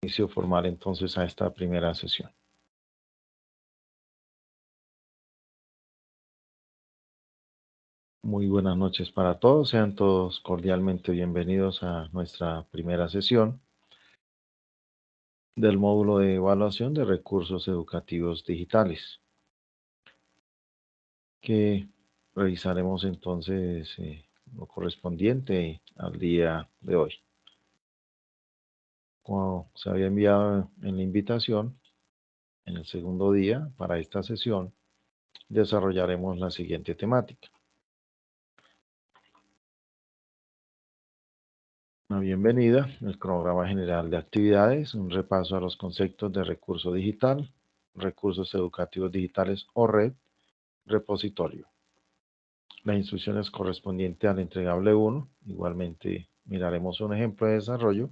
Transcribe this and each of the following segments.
Inicio formal entonces a esta primera sesión. Muy buenas noches para todos, sean todos cordialmente bienvenidos a nuestra primera sesión del módulo de evaluación de recursos educativos digitales, que revisaremos entonces lo correspondiente al día de hoy. Como se había enviado en la invitación, en el segundo día para esta sesión, desarrollaremos la siguiente temática. Una bienvenida, el cronograma general de actividades, un repaso a los conceptos de recurso digital, recursos educativos digitales o red, repositorio. Las instrucciones correspondientes al entregable 1, igualmente miraremos un ejemplo de desarrollo,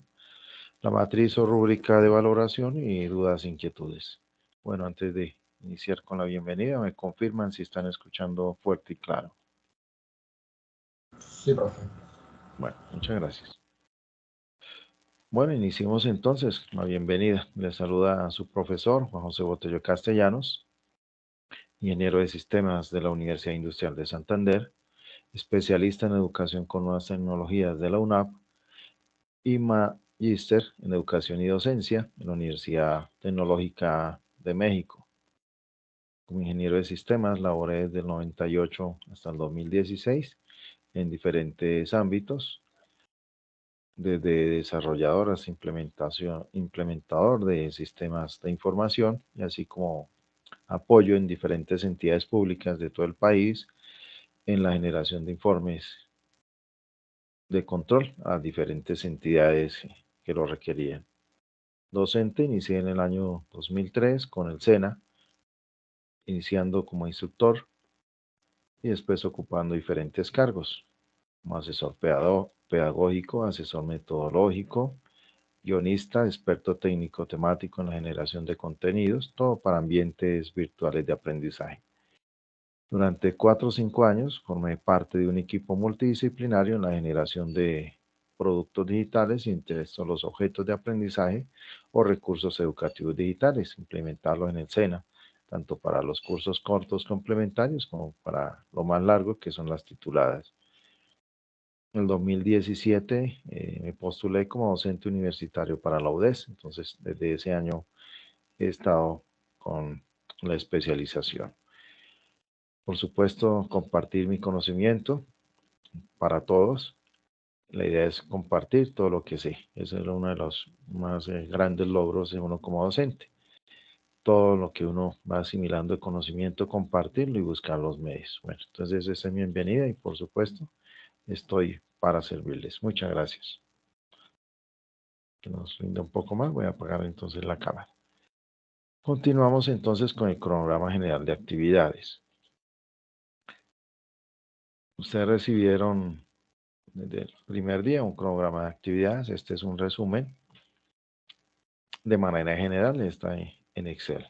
la matriz o rúbrica de valoración y dudas e inquietudes. Bueno, antes de iniciar con la bienvenida, me confirman si están escuchando fuerte y claro. Sí, profe. Bueno, muchas gracias. Bueno, iniciemos entonces la bienvenida. Les saluda a su profesor, Juan José Botello Castellanos, ingeniero de sistemas de la Universidad Industrial de Santander, especialista en educación con nuevas tecnologías de la UNAP y magíster en educación y docencia en la Universidad Tecnológica de México. Como ingeniero de sistemas, laboré desde el 98 hasta el 2016 en diferentes ámbitos, desde desarrollador hasta implementador de sistemas de información, y así como apoyo en diferentes entidades públicas de todo el país en la generación de informes de control a diferentes entidades que lo requerían. Docente, inicié en el año 2003 con el SENA, iniciando como instructor y después ocupando diferentes cargos, como asesor pedagógico, asesor metodológico, guionista, experto técnico temático en la generación de contenidos, todo para ambientes virtuales de aprendizaje. Durante 4 o 5 años formé parte de un equipo multidisciplinario en la generación de productos digitales y entre estos los objetos de aprendizaje o recursos educativos digitales, implementarlos en el SENA, tanto para los cursos cortos complementarios como para lo más largo, que son las tituladas. En el 2017 me postulé como docente universitario para la UDES, entonces desde ese año he estado con la especialización. Por supuesto, compartir mi conocimiento para todos. La idea es compartir todo lo que sé. Ese es uno de los más grandes logros de uno como docente. Todo lo que uno va asimilando de conocimiento, compartirlo y buscar los medios. Bueno, entonces esa es mi bienvenida y por supuesto estoy para servirles. Muchas gracias. Que nos rinda un poco más, voy a apagar entonces la cámara. Continuamos entonces con el cronograma general de actividades. Ustedes recibieron desde el primer día un cronograma de actividades. Este es un resumen. De manera general está en Excel.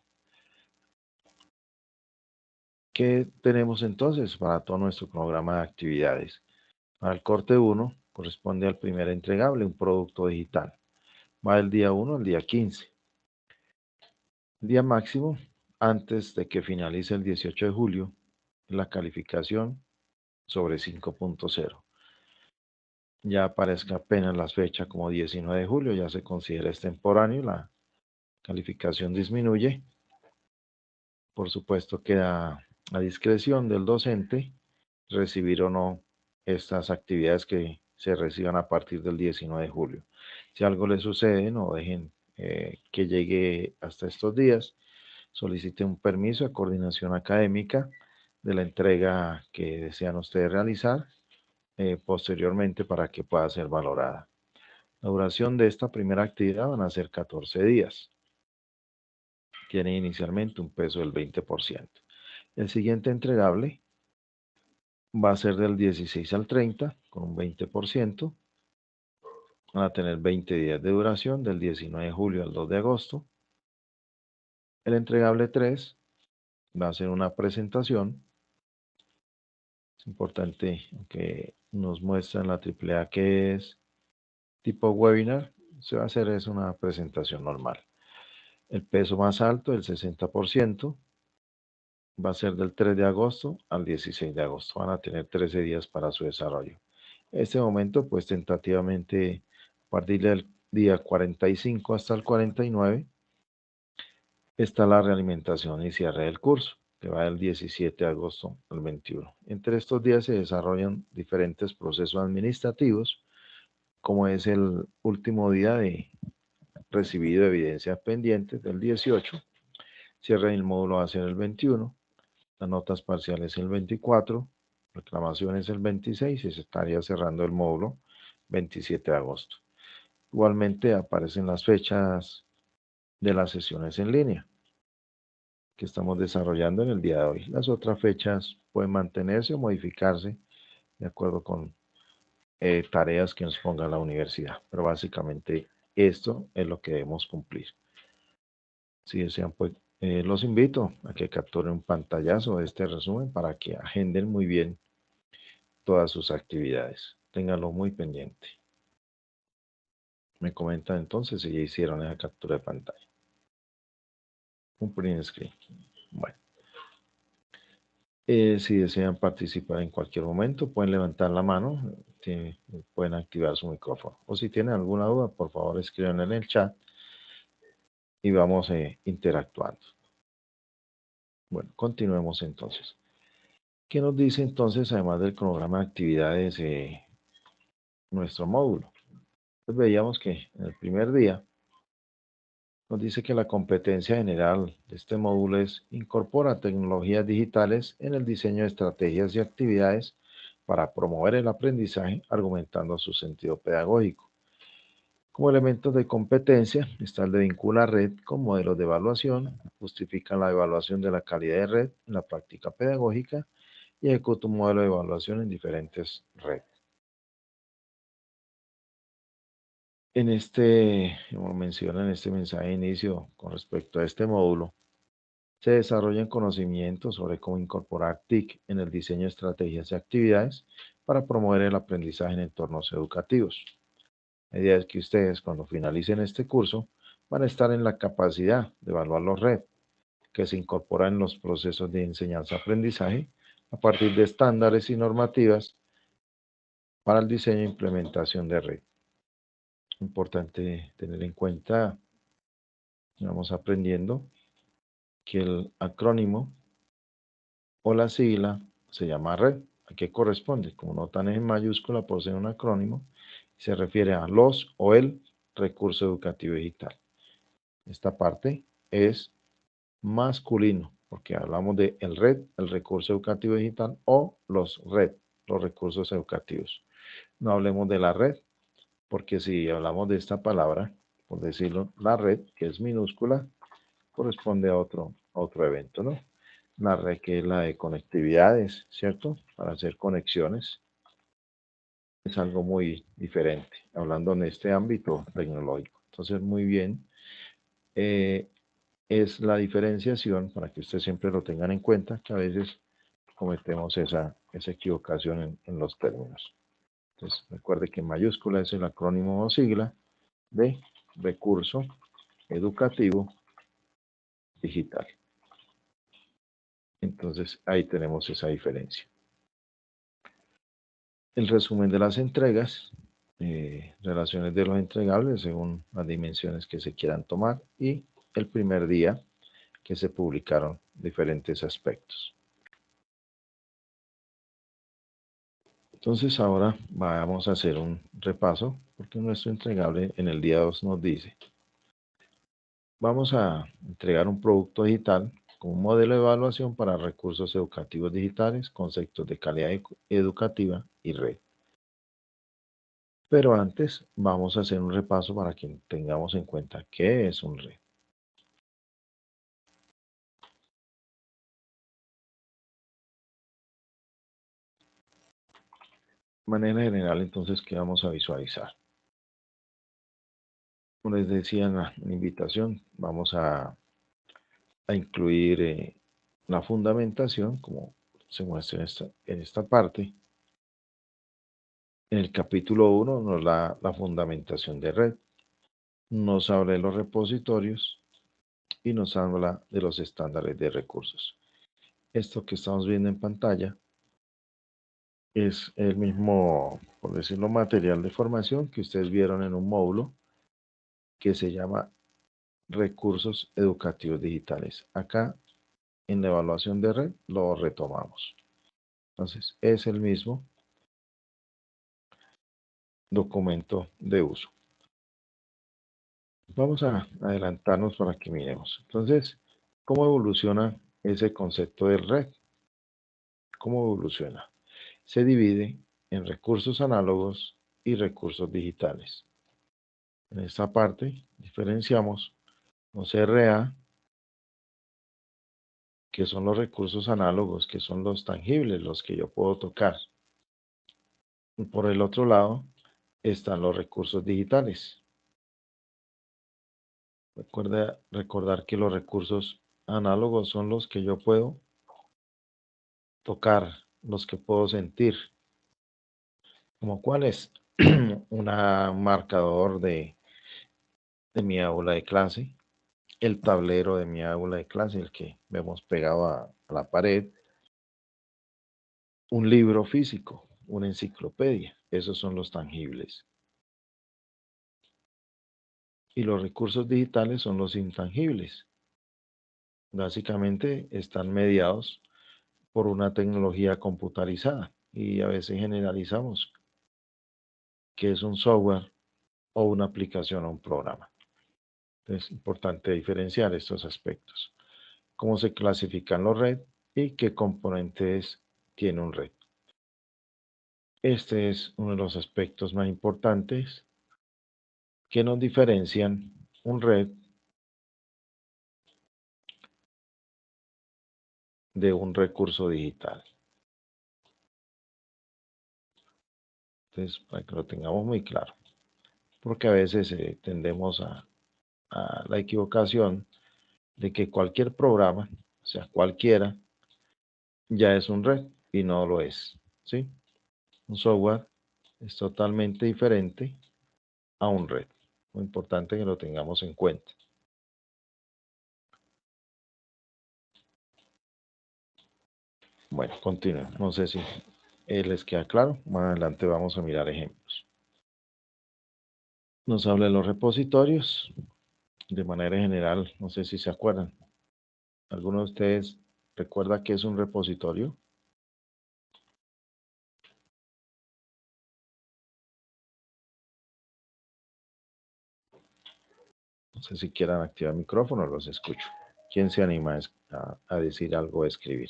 ¿Qué tenemos entonces para todo nuestro cronograma de actividades? Para el corte 1 corresponde al primer entregable, un producto digital. Va del día 1 al día 15. El día máximo, antes de que finalice el 18 de julio, la calificación sobre 5.0. Ya aparezca apenas la fecha como 19 de julio, ya se considera extemporáneo, la calificación disminuye. Por supuesto, queda a discreción del docente recibir o no estas actividades que se reciban a partir del 19 de julio. Si algo le sucede, no dejen que llegue hasta estos días. Solicite un permiso de coordinación académica de la entrega que desean ustedes realizar posteriormente para que pueda ser valorada. La duración de esta primera actividad van a ser 14 días. Tiene inicialmente un peso del 20%. El siguiente entregable va a ser del 16 al 30 con un 20%. Van a tener 20 días de duración del 19 de julio al 2 de agosto. El entregable 3 va a ser una presentación. Es importante que nos muestren la AAA que es tipo webinar. se va a hacer es una presentación normal. El peso más alto, el 60%, va a ser del 3 de agosto al 16 de agosto. Van a tener 13 días para su desarrollo. En este momento, pues tentativamente, a partir del día 45 hasta el 49, está la realimentación y cierre del curso, que va del 17 de agosto al 21. Entre estos días se desarrollan diferentes procesos administrativos, como es el último día de recibido evidencias pendientes del 18, cierre del módulo va a ser el 21, las notas parciales el 24, reclamaciones el 26 y se estaría cerrando el módulo 27 de agosto. Igualmente aparecen las fechas de las sesiones en línea que estamos desarrollando en el día de hoy. Las otras fechas pueden mantenerse o modificarse de acuerdo con tareas que nos ponga la universidad, pero básicamente esto es lo que debemos cumplir. Si desean, pues los invito a que capturen un pantallazo de este resumen para que agenden muy bien todas sus actividades. Ténganlo muy pendiente. Me comentan entonces si ya hicieron esa captura de pantalla. Un print screen. Bueno, si desean participar en cualquier momento, pueden levantar la mano, pueden activar su micrófono. O si tienen alguna duda, por favor escriban en el chat y vamos interactuando. Bueno, continuemos entonces. ¿Qué nos dice entonces, además del cronograma de actividades, nuestro módulo? Pues veíamos que en el primer día nos dice que la competencia general de este módulo es incorpora tecnologías digitales en el diseño de estrategias y actividades para promover el aprendizaje, argumentando su sentido pedagógico. Como elementos de competencia está el de vincular red con modelos de evaluación, justifican la evaluación de la calidad de red en la práctica pedagógica y ejecuta un modelo de evaluación en diferentes redes. Como menciona en este mensaje de inicio con respecto a este módulo, se desarrollan conocimientos sobre cómo incorporar TIC en el diseño de estrategias y actividades para promover el aprendizaje en entornos educativos. La idea es que ustedes, cuando finalicen este curso, van a estar en la capacidad de evaluar los red que se incorporan en los procesos de enseñanza-aprendizaje a partir de estándares y normativas para el diseño e implementación de red. Importante tener en cuenta, vamos aprendiendo, que el acrónimo o la sigla se llama red. ¿A qué corresponde? Como notan es en mayúscula por ser un acrónimo, se refiere a los o el recurso educativo digital. Esta parte es masculino, porque hablamos de el red, el recurso educativo digital, o los red, los recursos educativos. No hablemos de la red, porque si hablamos de esta palabra, por decirlo, la red, que es minúscula, corresponde a otro evento, ¿no? La red que es la de conectividades, ¿cierto? Para hacer conexiones. Es algo muy diferente, hablando en este ámbito tecnológico. Entonces, muy bien. Es la diferenciación, para que ustedes siempre lo tengan en cuenta, que a veces cometemos esa equivocación en los términos. Entonces, recuerde que mayúscula es el acrónimo o sigla de recurso educativo digital. Entonces, ahí tenemos esa diferencia. El resumen de las entregas, relaciones de los entregables según las dimensiones que se quieran tomar y el primer día que se publicaron diferentes aspectos. Entonces ahora vamos a hacer un repaso porque nuestro entregable en el día 2 nos dice, vamos a entregar un producto digital con un modelo de evaluación para recursos educativos digitales, conceptos de calidad educativa y red. Pero antes vamos a hacer un repaso para que tengamos en cuenta qué es un red. De manera general, entonces, ¿qué vamos a visualizar? Como les decía en la invitación, vamos a incluir la fundamentación, como se muestra en esta parte. En el capítulo 1 nos da la fundamentación de red. nos habla de los repositorios y nos habla de los estándares de recursos. Esto que estamos viendo en pantalla es el mismo, por decirlo, material de formación que ustedes vieron en un módulo que se llama Recursos Educativos Digitales. Acá, en la evaluación de red, lo retomamos. Entonces, es el mismo documento de uso. Vamos a adelantarnos para que miremos. Entonces, ¿cómo evoluciona ese concepto de red? ¿Cómo evoluciona? Se divide en recursos análogos y recursos digitales. En esta parte diferenciamos los RA, que son los recursos análogos, que son los tangibles, los que yo puedo tocar. Y por el otro lado están los recursos digitales. Recordar que los recursos análogos son los que yo puedo tocar, los que puedo sentir, como cuál es un marcador de mi aula de clase, el tablero de mi aula de clase, el que vemos pegado a la pared, un libro físico, una enciclopedia, esos son los tangibles. Y los recursos digitales son los intangibles. Básicamente están mediados por una tecnología computarizada y a veces generalizamos que es un software o una aplicación o un programa. Es importante diferenciar estos aspectos. Cómo se clasifican los red y qué componentes tiene un red. Este es uno de los aspectos más importantes que nos diferencian un red de un recurso digital. Entonces, para que lo tengamos muy claro, porque a veces tendemos a la equivocación de que cualquier programa, o sea, cualquiera, ya es un red y no lo es, ¿sí? Un software es totalmente diferente a un red. Muy importante que lo tengamos en cuenta. Bueno, continúen. No sé si les queda claro. Más adelante vamos a mirar ejemplos. Nos habla de los repositorios. De manera general, no sé si se acuerdan. ¿Alguno de ustedes recuerda qué es un repositorio? No sé si quieran activar el micrófono, los escucho. ¿Quién se anima a decir algo, a escribir?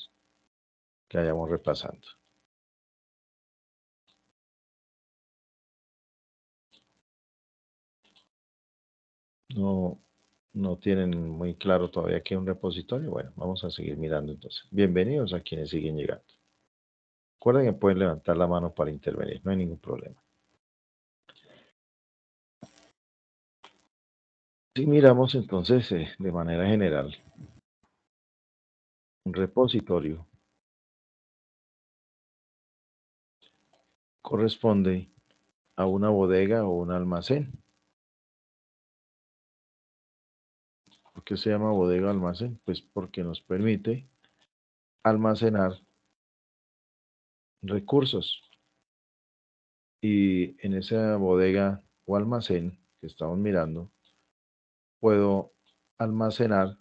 Que vayamos repasando. No, no tienen muy claro todavía qué es un repositorio. Bueno, vamos a seguir mirando entonces. Bienvenidos a quienes siguen llegando. Recuerden que pueden levantar la mano para intervenir, no hay ningún problema. Si miramos entonces de manera general, un repositorio corresponde a una bodega o un almacén. ¿Por qué se llama bodega o almacén? Pues porque nos permite almacenar recursos. Y en esa bodega o almacén que estamos mirando, puedo almacenar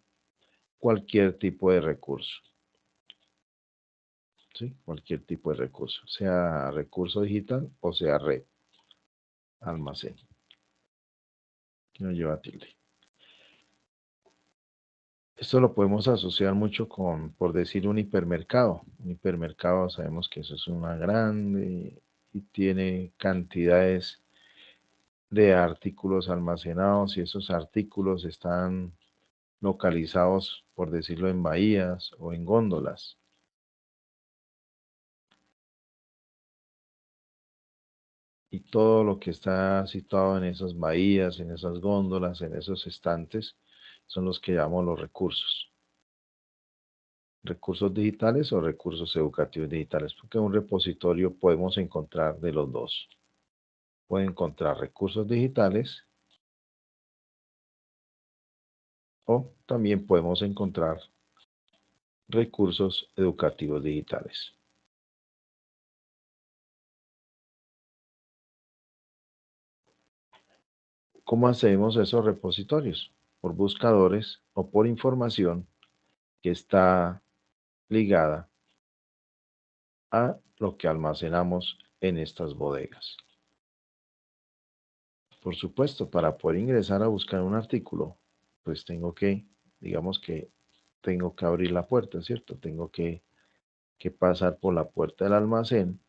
cualquier tipo de recurso. ¿Sí? Cualquier tipo de recurso, sea recurso digital o sea red, almacén, que no lleva tilde. Esto lo podemos asociar mucho con, por decir, un hipermercado. Un hipermercado sabemos que eso es una grande y tiene cantidades de artículos almacenados y esos artículos están localizados, por decirlo, en bahías o en góndolas. Y todo lo que está situado en esas bahías, en esas góndolas, en esos estantes, son los que llamamos los recursos. Recursos digitales o recursos educativos digitales, porque en un repositorio podemos encontrar de los dos. Puede encontrar recursos digitales O también podemos encontrar recursos educativos digitales. ¿Cómo hacemos esos repositorios? Por buscadores o por información que está ligada a lo que almacenamos en estas bodegas. Por supuesto, para poder ingresar a buscar un artículo, pues digamos que tengo que abrir la puerta, ¿cierto? Tengo que pasar por la puerta del almacén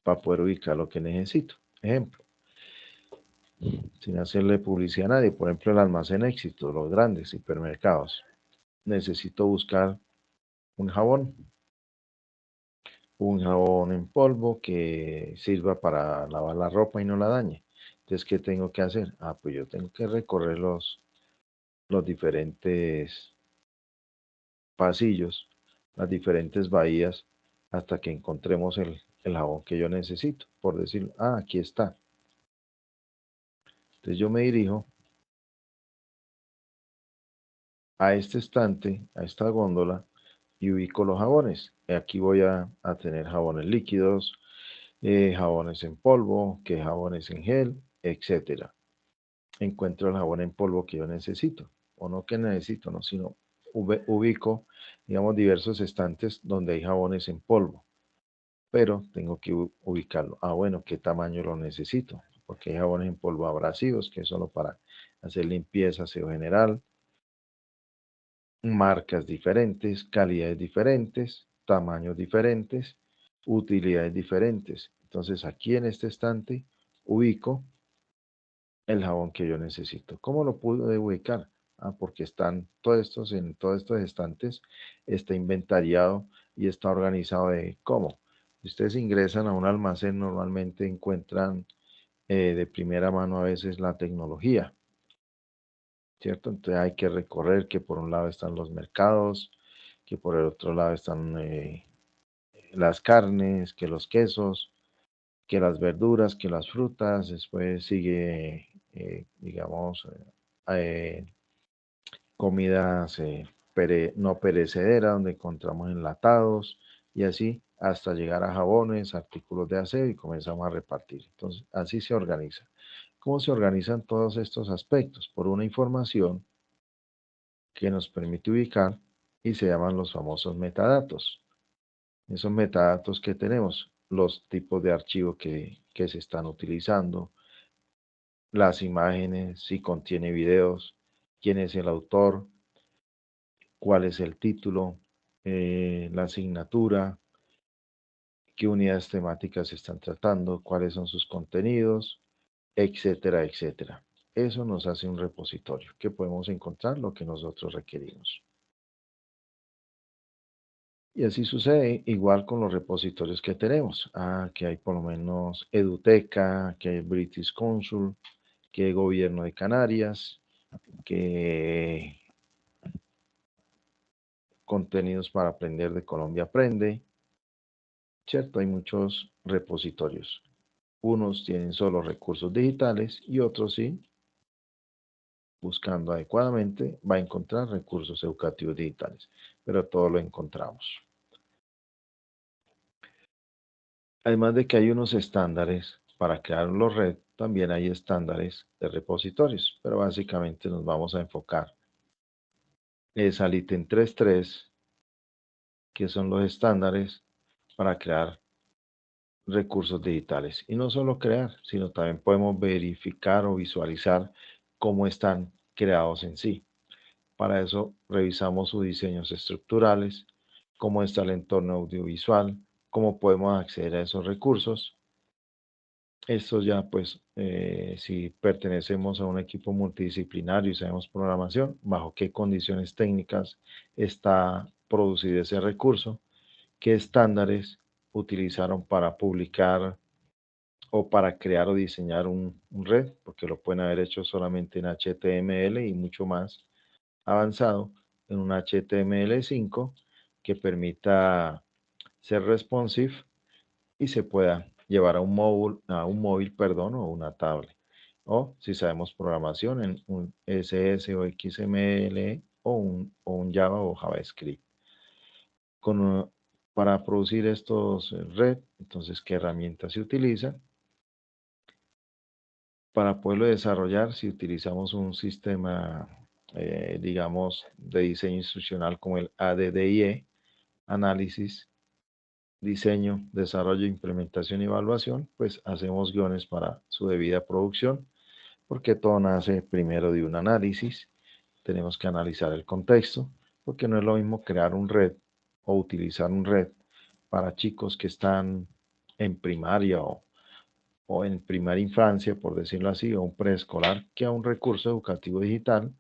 para poder ubicar lo que necesito. Ejemplo, sin hacerle publicidad a nadie, por ejemplo, el almacén Éxito, los grandes hipermercados. Necesito buscar un jabón, un jabón en polvo que sirva para lavar la ropa y no la dañe. Entonces, ¿qué tengo que hacer? Pues yo tengo que recorrer los diferentes pasillos, las diferentes bahías, hasta que encontremos el jabón que yo necesito. Por decir, aquí está. Entonces yo me dirijo a este estante, a esta góndola, y ubico los jabones. Aquí voy a tener jabones líquidos, jabones en polvo, que jabones en gel, etcétera. Encuentro el jabón en polvo que yo necesito, o no que necesito, no, sino ubico, digamos, diversos estantes donde hay jabones en polvo, pero tengo que ubicarlo. Bueno, ¿qué tamaño lo necesito? Porque hay jabones en polvo abrasivos, que es solo para hacer limpieza, aseo general, marcas diferentes, calidades diferentes, tamaños diferentes, utilidades diferentes. Entonces, aquí en este estante ubico el jabón que yo necesito. ¿Cómo lo pude ubicar? Porque están en todos estos estantes, está inventariado y está organizado de cómo. Si ustedes ingresan a un almacén, normalmente encuentran de primera mano a veces la tecnología, ¿cierto? Entonces hay que recorrer que por un lado están los mercados, que por el otro lado están las carnes, que los quesos, que las verduras, que las frutas, después sigue, digamos, comidas no perecederas, donde encontramos enlatados y así hasta llegar a jabones, artículos de aseo y comenzamos a repartir. Entonces, así se organiza. ¿Cómo se organizan todos estos aspectos? Por una información que nos permite ubicar y se llaman los famosos metadatos. Esos metadatos que tenemos, los tipos de archivo que se están utilizando, las imágenes, si contiene videos, quién es el autor, cuál es el título, la asignatura, qué unidades temáticas se están tratando, cuáles son sus contenidos, etcétera, etcétera. Eso nos hace un repositorio que podemos encontrar lo que nosotros requerimos. Y así sucede igual con los repositorios que tenemos. Que hay por lo menos Eduteca, que hay British Council, que hay Gobierno de Canarias, que contenidos para aprender de Colombia Aprende, ¿cierto? Hay muchos repositorios. Unos tienen solo recursos digitales y otros sí, buscando adecuadamente, va a encontrar recursos educativos digitales, pero todo lo encontramos. Además de que hay unos estándares para crear los red, también hay estándares de repositorios, pero básicamente nos vamos a enfocar es al ítem 3.3, que son los estándares para crear recursos digitales. Y no solo crear, sino también podemos verificar o visualizar cómo están creados en sí. Para eso revisamos sus diseños estructurales, cómo está el entorno audiovisual, cómo podemos acceder a esos recursos. Esto ya, pues, si pertenecemos a un equipo multidisciplinario y sabemos programación, bajo qué condiciones técnicas está producido ese recurso, qué estándares utilizaron para publicar o para crear o diseñar un red, porque lo pueden haber hecho solamente en HTML y mucho más avanzado en un HTML5 que permita ser responsive y se pueda llevar a un móvil, perdón, o una tablet. o si sabemos programación en un SS o XML o un Java o JavaScript. Con, para producir estos red, entonces, ¿qué herramientas se utilizan? Para poderlo desarrollar, si utilizamos un sistema, digamos, de diseño instruccional como el ADDIE, análisis, diseño, desarrollo, implementación y evaluación, pues hacemos guiones para su debida producción, porque todo nace primero de un análisis. Tenemos que analizar el contexto, porque no es lo mismo crear un red o utilizar un red para chicos que están en primaria o en primera infancia, por decirlo así, o un preescolar, que a un recurso educativo digital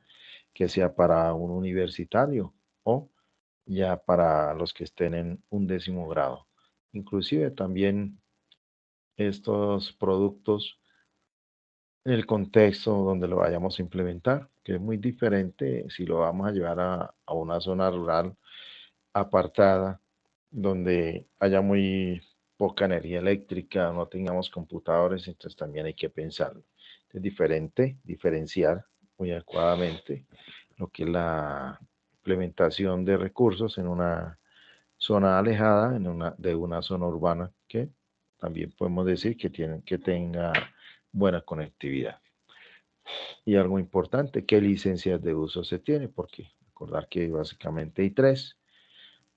que sea para un universitario o ya para los que estén en un 10º grado. Inclusive también estos productos en el contexto donde lo vayamos a implementar, que es muy diferente si lo vamos a llevar a una zona rural apartada, donde haya muy poca energía eléctrica, no tengamos computadores, entonces también hay que pensarlo. Es diferente, diferenciar muy adecuadamente lo que es la implementación de recursos en una zona alejada de una zona urbana que también podemos decir que que tenga buena conectividad. Y algo importante, ¿qué licencias de uso se tiene? Porque recordar que básicamente hay tres,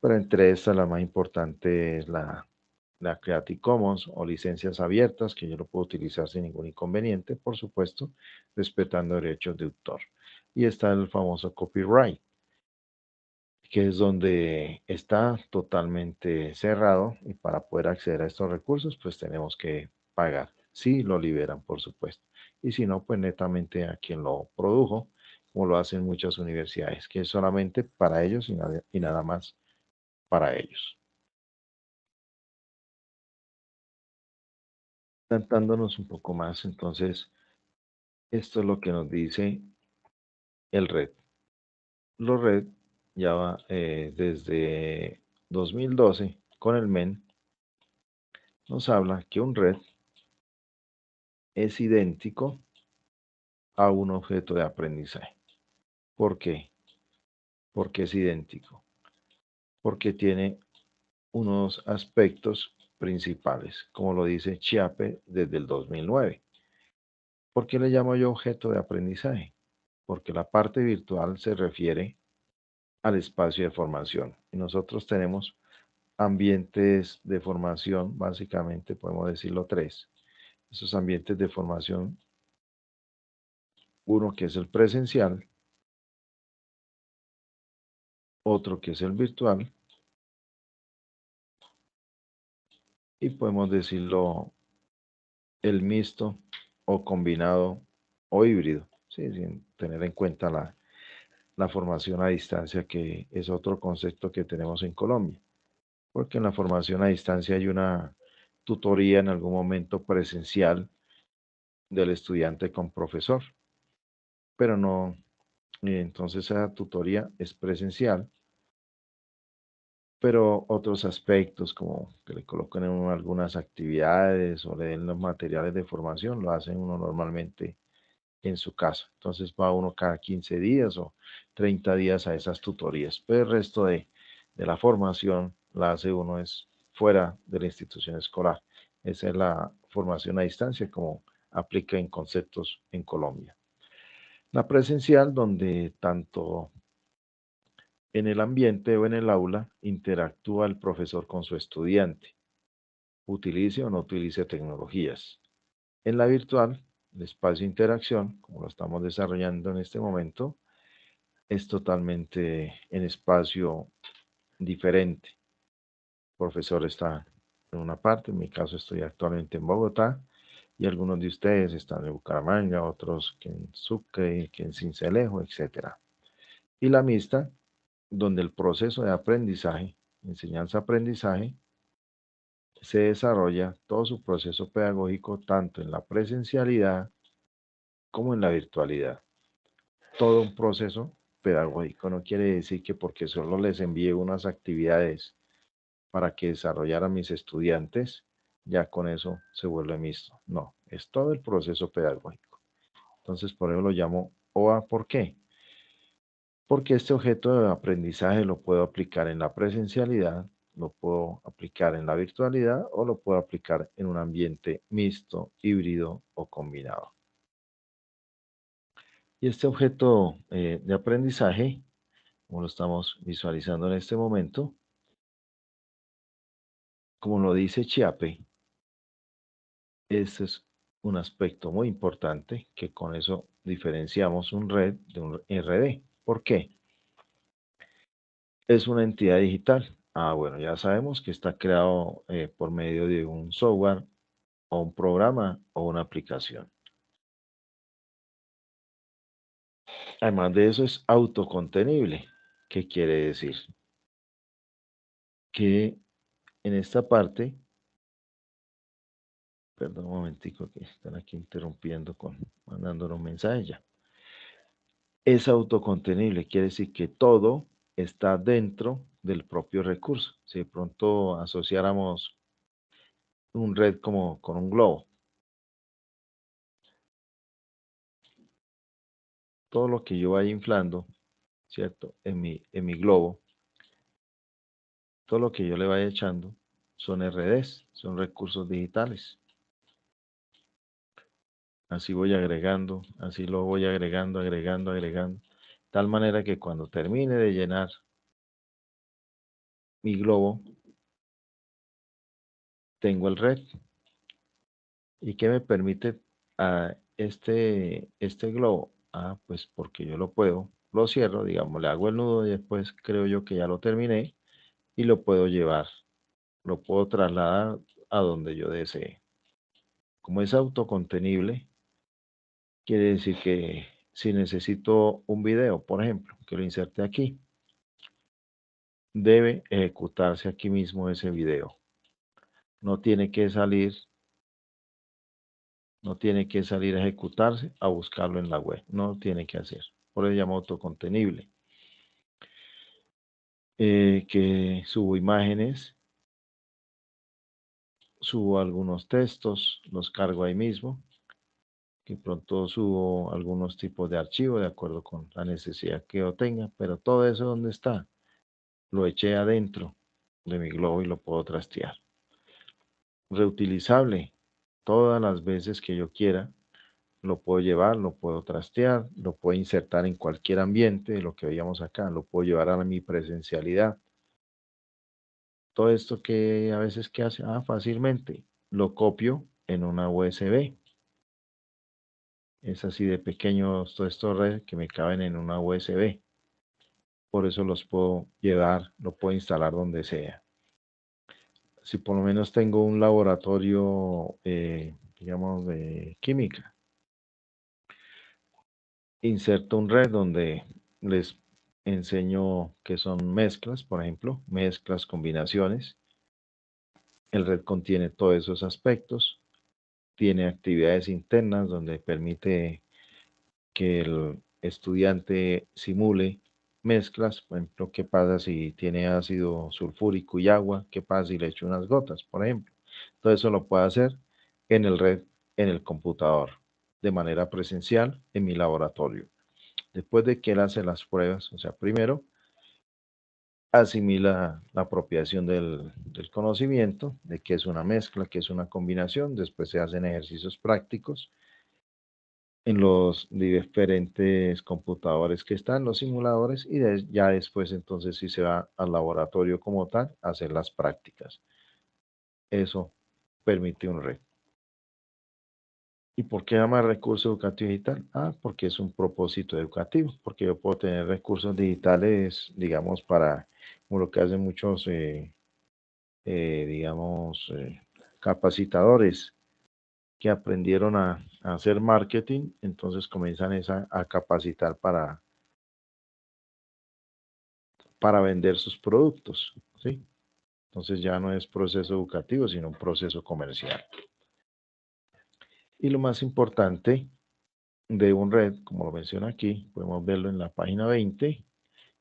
pero entre estas la más importante es la Creative Commons o licencias abiertas, que yo lo puedo utilizar sin ningún inconveniente, por supuesto, respetando derechos de autor. Y está el famoso copyright, que es donde está totalmente cerrado y para poder acceder a estos recursos, pues tenemos que pagar. Si lo liberan, por supuesto. Y si no, pues netamente a quien lo produjo, como lo hacen muchas universidades, que es solamente para ellos y nada más para ellos. Tratándonos un poco más, entonces, esto es lo que nos dice el RED. Los RED ya va, desde 2012 con el MEN nos habla que un RED es idéntico a un objeto de aprendizaje. ¿Por qué? Porque es idéntico. Porque tiene unos aspectos principales, como lo dice Chiappe desde el 2009. ¿Por qué le llamo yo objeto de aprendizaje? Porque la parte virtual se refiere al espacio de formación. Y nosotros tenemos ambientes de formación, básicamente podemos decirlo tres. Esos ambientes de formación, uno que es el presencial, otro que es el virtual, y podemos decirlo el mixto o combinado o híbrido, ¿sí? Sin tener en cuenta la formación a distancia, que es otro concepto que tenemos en Colombia, porque en la formación a distancia hay una tutoría en algún momento presencial del estudiante con profesor, pero no, entonces esa tutoría es presencial, pero otros aspectos como que le coloquen en uno algunas actividades o le den los materiales de formación, lo hacen uno normalmente en su casa. Entonces va uno cada 15 días o 30 días a esas tutorías, pero el resto de la formación la hace uno es fuera de la institución escolar. Esa es la formación a distancia como aplica en conceptos en Colombia. La presencial, donde tanto en el ambiente o en el aula interactúa el profesor con su estudiante, utilice o no utilice tecnologías. En la virtual, el espacio de interacción, como lo estamos desarrollando en este momento, es totalmente en espacio diferente. El profesor está en una parte, en mi caso estoy actualmente en Bogotá, y algunos de ustedes están en Bucaramanga, otros que en Sucre, que en Sincelejo, etcétera. Y la mixta, donde el proceso de aprendizaje, enseñanza-aprendizaje, se desarrolla todo su proceso pedagógico tanto en la presencialidad como en la virtualidad. Todo un proceso pedagógico no quiere decir que porque solo les envíe unas actividades para que desarrollaran mis estudiantes, ya con eso se vuelve mixto. No, es todo el proceso pedagógico. Entonces, por eso lo llamo OA. ¿Por qué? Porque este objeto de aprendizaje lo puedo aplicar en la presencialidad, lo puedo aplicar en la virtualidad o lo puedo aplicar en un ambiente mixto, híbrido o combinado. Y este objeto de aprendizaje, como lo estamos visualizando en este momento, como lo dice Chiape, este es un aspecto muy importante que con eso diferenciamos un red de un RD. ¿Por qué? Es una entidad digital. Bueno, ya sabemos que está creado por medio de un software o un programa o una aplicación. Además de eso es autocontenible. ¿Qué quiere decir? Que en esta parte, perdón un momentico que están aquí interrumpiendo mandándonos un mensaje ya. Es autocontenible, quiere decir que todo está dentro del propio recurso. Si de pronto asociáramos un red como con un globo, todo lo que yo vaya inflando, ¿cierto? En mi globo, todo lo que yo le vaya echando son RDs, son recursos digitales. Así voy agregando, así lo voy agregando, agregando. Tal manera que cuando termine de llenar mi globo, tengo el red. ¿Y qué me permite este globo? Pues porque yo lo cierro, digamos, le hago el nudo y después creo yo que ya lo terminé y lo puedo llevar, lo puedo trasladar a donde yo desee. Como es autocontenible, quiere decir que si necesito un video, por ejemplo, que lo inserte aquí, debe ejecutarse aquí mismo ese video. No tiene que salir, no tiene que salir a ejecutarse a buscarlo en la web. No tiene que hacer. Por eso se llama autocontenible. Que subo imágenes, subo algunos textos, los cargo ahí mismo. Que pronto subo algunos tipos de archivos de acuerdo con la necesidad que yo tenga. Pero todo eso, ¿dónde está? Lo eché adentro de mi globo y lo puedo trastear. Reutilizable. Todas las veces que yo quiera, lo puedo llevar, lo puedo trastear, lo puedo insertar en cualquier ambiente de lo que veíamos acá, lo puedo llevar a mi presencialidad. Todo esto que a veces que hace, fácilmente lo copio en una USB. Es así de pequeños todos estos redes que me caben en una USB. Por eso los puedo llevar, lo puedo instalar donde sea. Si por lo menos tengo un laboratorio, digamos, de química, inserto un red donde les enseño qué son mezclas, por ejemplo, mezclas, combinaciones. El red contiene todos esos aspectos, tiene actividades internas donde permite que el estudiante simule mezclas, por ejemplo, qué pasa si tiene ácido sulfúrico y agua, qué pasa si le echo unas gotas, por ejemplo. Todo eso lo puede hacer en el red, en el computador, de manera presencial en mi laboratorio. Después de que él hace las pruebas, o sea, primero asimila la apropiación del conocimiento, de qué es una mezcla, qué es una combinación, después se hacen ejercicios prácticos en los diferentes computadores que están, los simuladores, y ya después entonces sí se va al laboratorio como tal a hacer las prácticas. Eso permite un red. ¿Y por qué llama recurso educativo digital? Porque es un propósito educativo, porque yo puedo tener recursos digitales, digamos, como lo que hacen muchos, digamos, capacitadores que aprendieron a hacer marketing, entonces comienzan a capacitar para vender sus productos, ¿sí? Entonces ya no es proceso educativo, sino un proceso comercial. Y lo más importante de un red, como lo menciona aquí, podemos verlo en la página 20,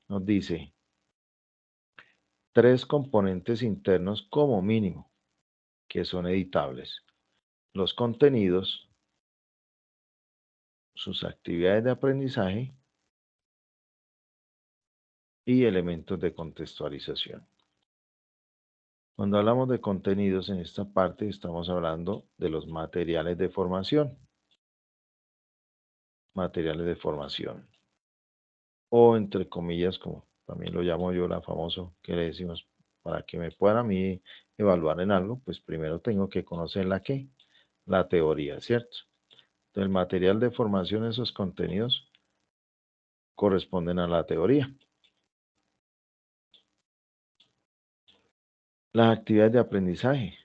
nos dice 3 componentes internos como mínimo, que son editables. Los contenidos, sus actividades de aprendizaje y elementos de contextualización. Cuando hablamos de contenidos en esta parte, estamos hablando de los materiales de formación. Materiales de formación. O entre comillas, como también lo llamo yo, la famoso que le decimos, para que me puedan a mí evaluar en algo, pues primero tengo que conocer la qué, la teoría, ¿cierto? Entonces, el material de formación, esos contenidos corresponden a la teoría. Las actividades de aprendizaje,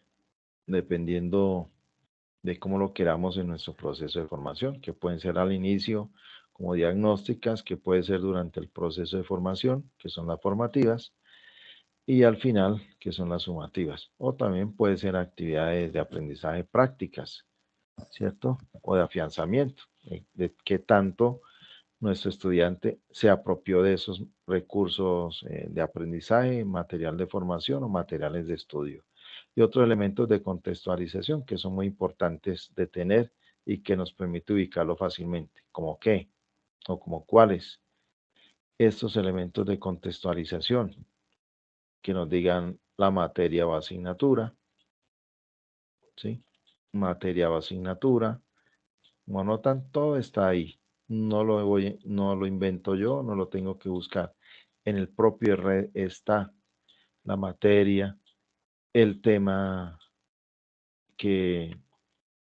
dependiendo de cómo lo queramos en nuestro proceso de formación, que pueden ser al inicio como diagnósticas, que puede ser durante el proceso de formación, que son las formativas, y al final, que son las sumativas. O también puede ser actividades de aprendizaje prácticas, ¿cierto? O de afianzamiento, de qué tanto nuestro estudiante se apropió de esos recursos de aprendizaje, material de formación o materiales de estudio. Y otros elementos de contextualización que son muy importantes de tener y que nos permite ubicarlo fácilmente. ¿Como qué? O como cuáles. Estos elementos de contextualización que nos digan la materia o asignatura, ¿sí? Materia o asignatura. Como notan, todo está ahí. No lo invento yo, no lo tengo que buscar. En el propio red está la materia, el tema que,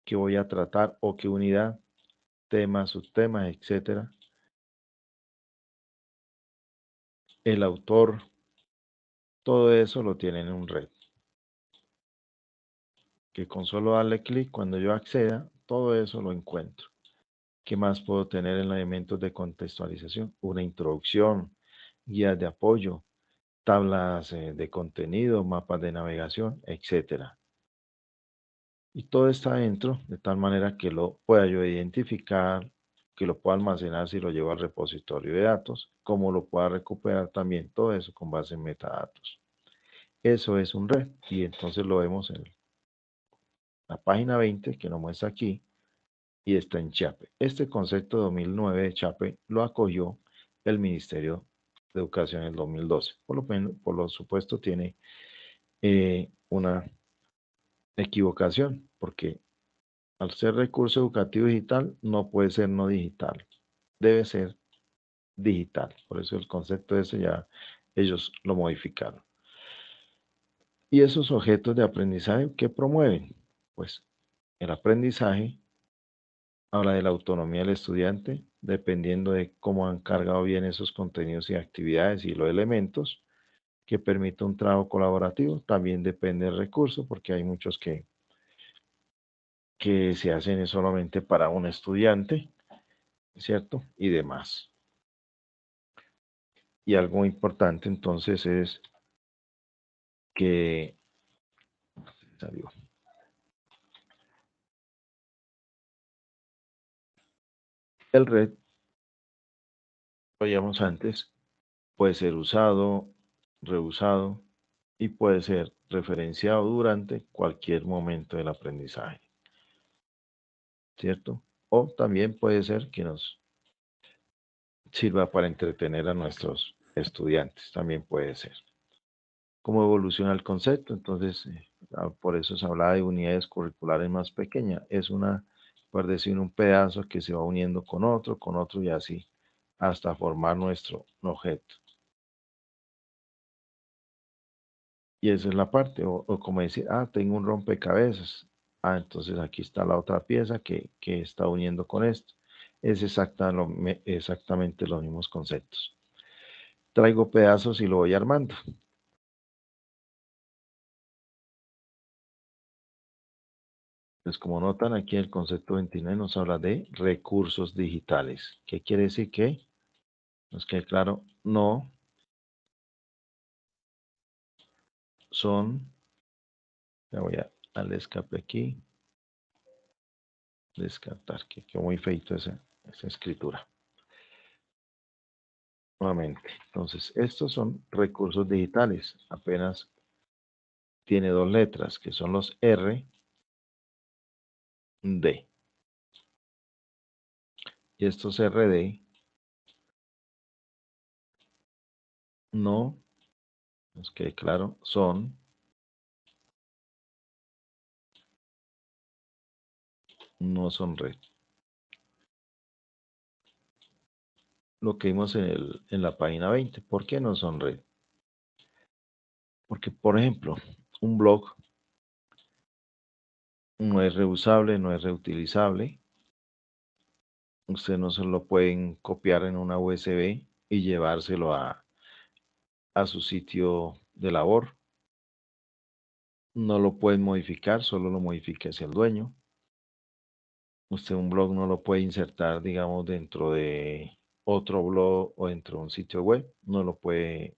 que voy a tratar o qué unidad, temas, subtemas, etcétera. El autor, todo eso lo tienen en un red. Que con solo darle clic, cuando yo acceda, todo eso lo encuentro. ¿Qué más puedo tener en elementos de contextualización? Una introducción, guías de apoyo, tablas de contenido, mapas de navegación, etcétera. Y todo está dentro de tal manera que lo pueda yo identificar, que lo pueda almacenar si lo llevo al repositorio de datos, como lo pueda recuperar también, todo eso con base en metadatos. Eso es un red y entonces lo vemos en la página 20 que nos muestra aquí y está en CHAPE. Este concepto 2009 de CHAPE lo acogió el Ministerio de Educación en el 2012. Por lo supuesto tiene una equivocación, porque al ser recurso educativo digital no puede ser no digital, debe ser digital. Por eso el concepto ese ya ellos lo modificaron. Y esos objetos de aprendizaje, ¿qué promueven? Pues el aprendizaje habla de la autonomía del estudiante, dependiendo de cómo han cargado bien esos contenidos y actividades y los elementos que permite un trabajo colaborativo. También depende del recurso, porque hay muchos que se hacen solamente para un estudiante, ¿cierto? Y demás. Y algo importante entonces es que salió. El red, lo veíamos antes, puede ser usado, reusado y puede ser referenciado durante cualquier momento del aprendizaje, ¿cierto? O también puede ser que nos sirva para entretener a nuestros estudiantes, también puede ser. ¿Cómo evoluciona el concepto? Entonces, por eso se hablaba de unidades curriculares más pequeñas. Es una, por decir, un pedazo que se va uniendo con otro y así, hasta formar nuestro objeto. Y esa es la parte, o como decir, tengo un rompecabezas. Entonces aquí está la otra pieza que está uniendo con esto. Es exactamente los mismos conceptos. Traigo pedazos y lo voy armando. Pues como notan aquí el concepto 29 nos habla de recursos digitales. ¿Qué quiere decir que? Nos quede claro, no son, ya voy al escape aquí, descartar, que quedó muy feito esa escritura. Nuevamente, entonces estos son recursos digitales, apenas tiene dos letras, que son los R, D. Y estos RD no, es que claro, no son red. Lo que vimos en la página 20. ¿Por qué no son red? Porque, por ejemplo, un blog no es reusable, no es reutilizable. Usted no se lo pueden copiar en una USB y llevárselo a su sitio de labor. No lo pueden modificar, solo lo modifica hacia el dueño. Usted un blog no lo puede insertar, digamos, dentro de otro blog o dentro de un sitio web. No lo puede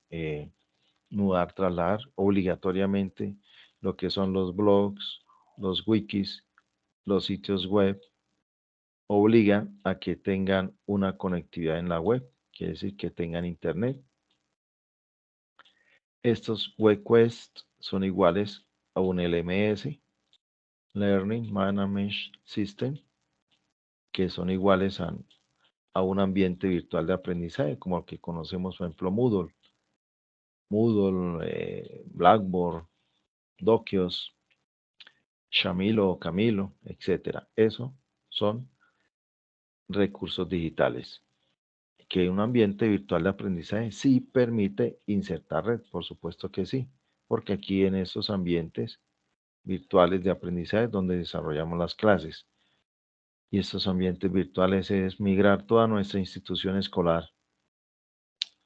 mudar, trasladar obligatoriamente. Lo que son los blogs, los wikis, los sitios web, obligan a que tengan una conectividad en la web. Quiere decir que tengan internet. Estos web quests son iguales a un LMS, Learning Management System, que son iguales a un ambiente virtual de aprendizaje, como el que conocemos, por ejemplo, Moodle, Blackboard, Dokios, Shamilo o Camilo, etc. Eso son recursos digitales. Que un ambiente virtual de aprendizaje sí permite insertar red, por supuesto que sí, porque aquí en estos ambientes virtuales de aprendizaje es donde desarrollamos las clases. Y estos ambientes virtuales es migrar toda nuestra institución escolar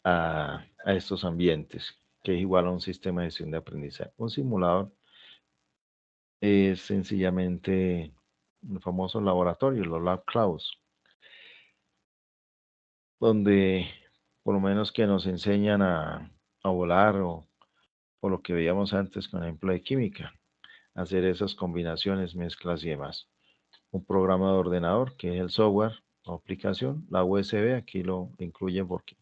a estos ambientes, que es igual a un sistema de gestión de aprendizaje. Un simulador es sencillamente el famoso laboratorio, los lab clouds, donde por lo menos que nos enseñan a volar o lo que veíamos antes con ejemplo de química, hacer esas combinaciones, mezclas y demás. Un programa de ordenador que es el software o aplicación, la USB, aquí lo incluyen porque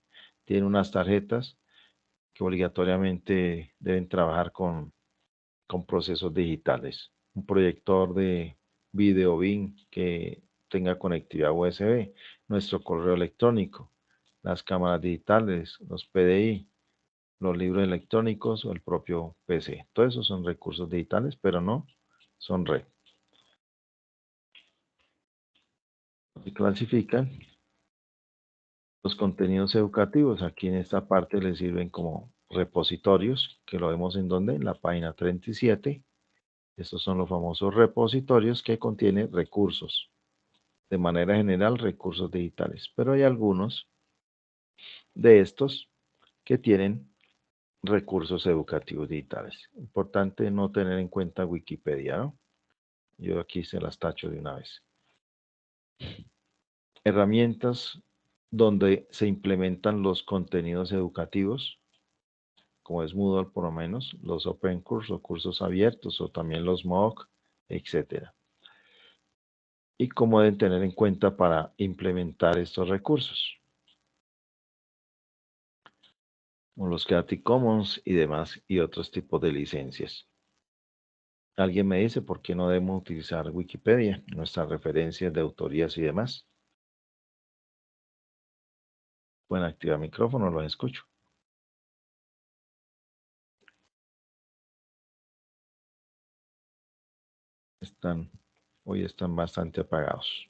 tiene unas tarjetas que obligatoriamente deben trabajar con procesos digitales. Un proyector de video BIM que tenga conectividad USB, nuestro correo electrónico, las cámaras digitales, los PDI, los libros electrónicos o el propio PC. Todos esos son recursos digitales, pero no son red. Se clasifican los contenidos educativos. Aquí en esta parte les sirven como repositorios, que lo vemos en donde, en la página 37. Estos son los famosos repositorios que contienen recursos. De manera general, recursos digitales. Pero hay algunos de estos que tienen recursos educativos digitales. Importante no tener en cuenta Wikipedia, ¿no? Yo aquí se las tacho de una vez. Herramientas donde se implementan los contenidos educativos, como es Moodle por lo menos, los Open Course o cursos abiertos o también los MOOC, etc. Y cómo deben tener en cuenta para implementar estos recursos, como los Creative Commons y demás y otros tipos de licencias. Alguien me dice por qué no debemos utilizar Wikipedia, nuestras referencias de autorías y demás. Pueden activar micrófono, los escucho. Hoy están bastante apagados.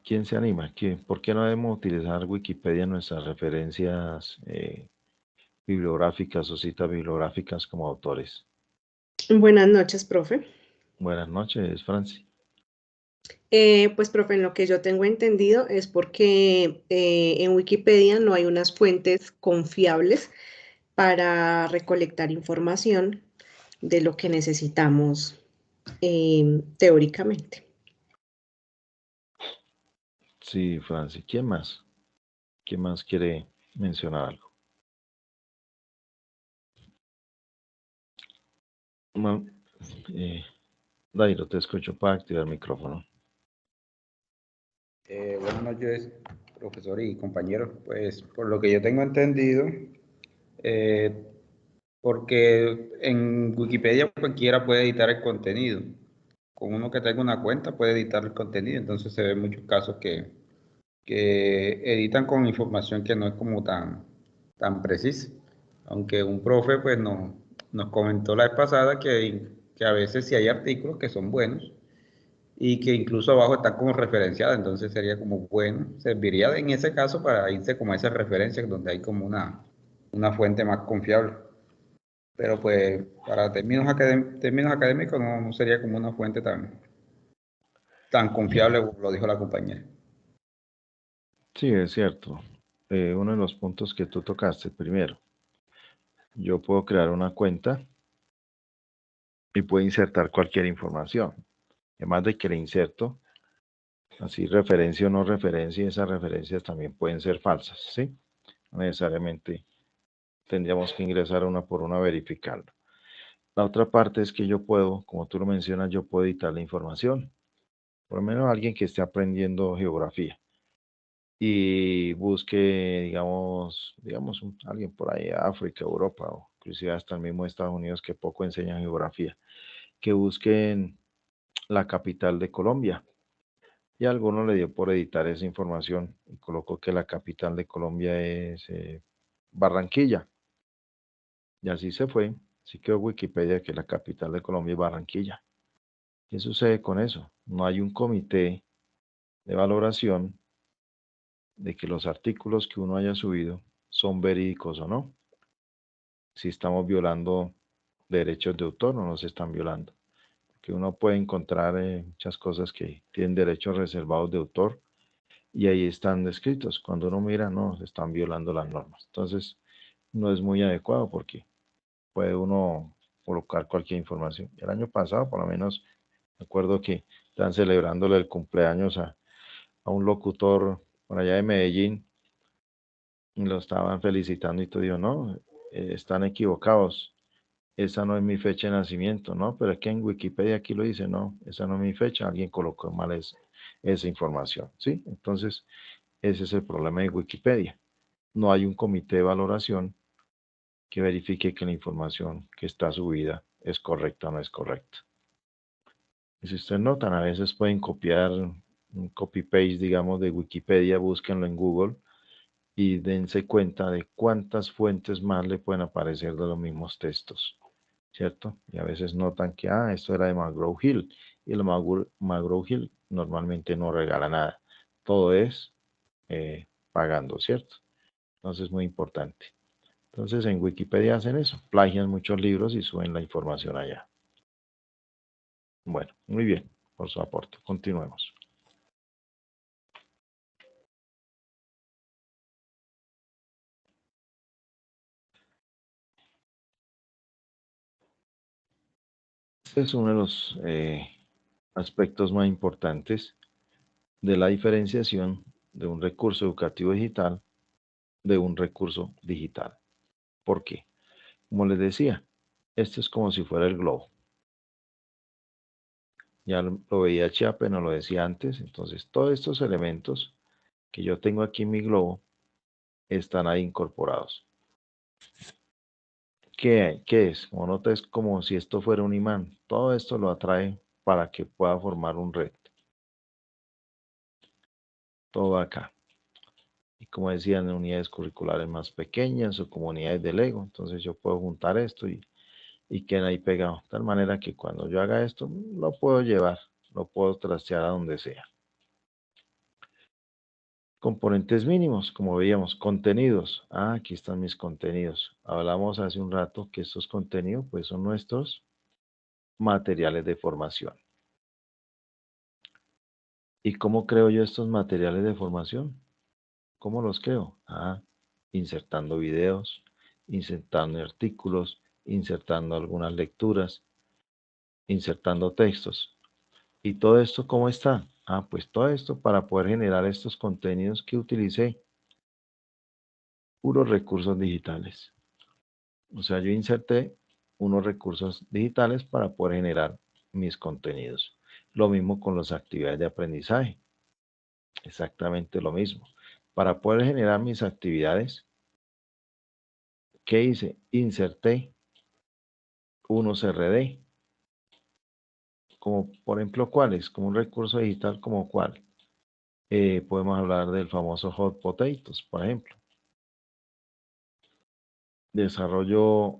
¿Quién se anima? ¿Por qué no debemos utilizar Wikipedia en nuestras referencias bibliográficas o citas bibliográficas como autores? Buenas noches, profe. Buenas noches, Franci. Pues, profe, en lo que yo tengo entendido es porque en Wikipedia no hay unas fuentes confiables para recolectar información de lo que necesitamos teóricamente. Sí, Franci. ¿Quién más? ¿Quién más quiere mencionar algo? No, Dairo, te escucho para activar el micrófono. Buenas noches, profesor y compañeros. Pues por lo que yo tengo entendido, porque en Wikipedia cualquiera puede editar el contenido con uno que tenga una cuenta puede editar el contenido. Entonces se ven muchos casos que editan con información que no es como tan precisa. Aunque un profe pues nos comentó la vez pasada que a veces sí hay artículos que son buenos y que incluso abajo están como referenciados, entonces sería como bueno, serviría en ese caso para irse como a esas referencias donde hay como una fuente más confiable. Pero pues para términos académicos no sería como una fuente tan confiable como lo dijo la compañera. Sí, es cierto. Uno de los puntos que tú tocaste, primero, yo puedo crear una cuenta y puedo insertar cualquier información. Además de que le inserto, así referencia o no referencia, esas referencias también pueden ser falsas, ¿sí? No necesariamente tendríamos que ingresar una por una a verificarlo. La otra parte es que yo puedo, como tú lo mencionas, yo puedo editar la información. Por lo menos alguien que esté aprendiendo geografía y busque, alguien por ahí, África, Europa, o inclusive hasta el mismo Estados Unidos que poco enseñan geografía, que busquen la capital de Colombia. Y a alguno le dio por editar esa información y colocó que la capital de Colombia es Barranquilla. Y así se fue. Así quedó Wikipedia que la capital de Colombia es Barranquilla. ¿Qué sucede con eso? No hay un comité de valoración de que los artículos que uno haya subido son verídicos o no. Si estamos violando derechos de autor o no se están violando. Que uno puede encontrar muchas cosas que tienen derechos reservados de autor y ahí están descritos. Cuando uno mira, no, se están violando las normas. Entonces, no es muy adecuado porque puede uno colocar cualquier información. El año pasado, por lo menos, me acuerdo que estaban celebrándole el cumpleaños a un locutor por allá de Medellín y lo estaban felicitando y todo. Digo, no, están equivocados. Esa no es mi fecha de nacimiento, ¿no? Pero es que en Wikipedia aquí lo dice, no, esa no es mi fecha, alguien colocó mal esa información, ¿sí? Entonces, ese es el problema de Wikipedia. No hay un comité de valoración que verifique que la información que está subida es correcta o no es correcta. Y si ustedes notan, a veces pueden copiar un copy-paste, digamos, de Wikipedia, búsquenlo en Google y dense cuenta de cuántas fuentes más le pueden aparecer de los mismos textos, ¿cierto? Y a veces notan que, esto era de McGraw-Hill, y el McGraw-Hill normalmente no regala nada, todo es pagando, ¿cierto? Entonces es muy importante. Entonces en Wikipedia hacen eso, plagian muchos libros y suben la información allá. Bueno, muy bien por su aporte. Continuemos. Este es uno de los aspectos más importantes de la diferenciación de un recurso educativo digital de un recurso digital. ¿Por qué? Como les decía, esto es como si fuera el globo. Ya lo veía Chiappe, no lo decía antes. Entonces, todos estos elementos que yo tengo aquí en mi globo están ahí incorporados. ¿Qué es? Como nota, es como si esto fuera un imán. Todo esto lo atrae para que pueda formar un red. Todo acá. Y como decían, en unidades curriculares más pequeñas o comunidades de Lego. Entonces yo puedo juntar esto y quedan ahí pegados. De tal manera que cuando yo haga esto, lo puedo llevar, lo puedo trastear a donde sea. Componentes mínimos, como veíamos, contenidos. Aquí están mis contenidos. Hablamos hace un rato que estos contenidos pues son nuestros materiales de formación. ¿Y cómo creo yo estos materiales de formación? ¿Cómo los creo? Insertando videos, insertando artículos, insertando algunas lecturas, insertando textos. ¿Y todo esto cómo está? Pues todo esto para poder generar estos contenidos que utilicé, puros recursos digitales. O sea, yo inserté unos recursos digitales para poder generar mis contenidos. Lo mismo con las actividades de aprendizaje. Exactamente lo mismo. Para poder generar mis actividades, ¿qué hice? Inserté unos RD como por ejemplo, ¿cuáles? Como un recurso digital como cuál. Podemos hablar del famoso Hot Potatoes, por ejemplo. Desarrollo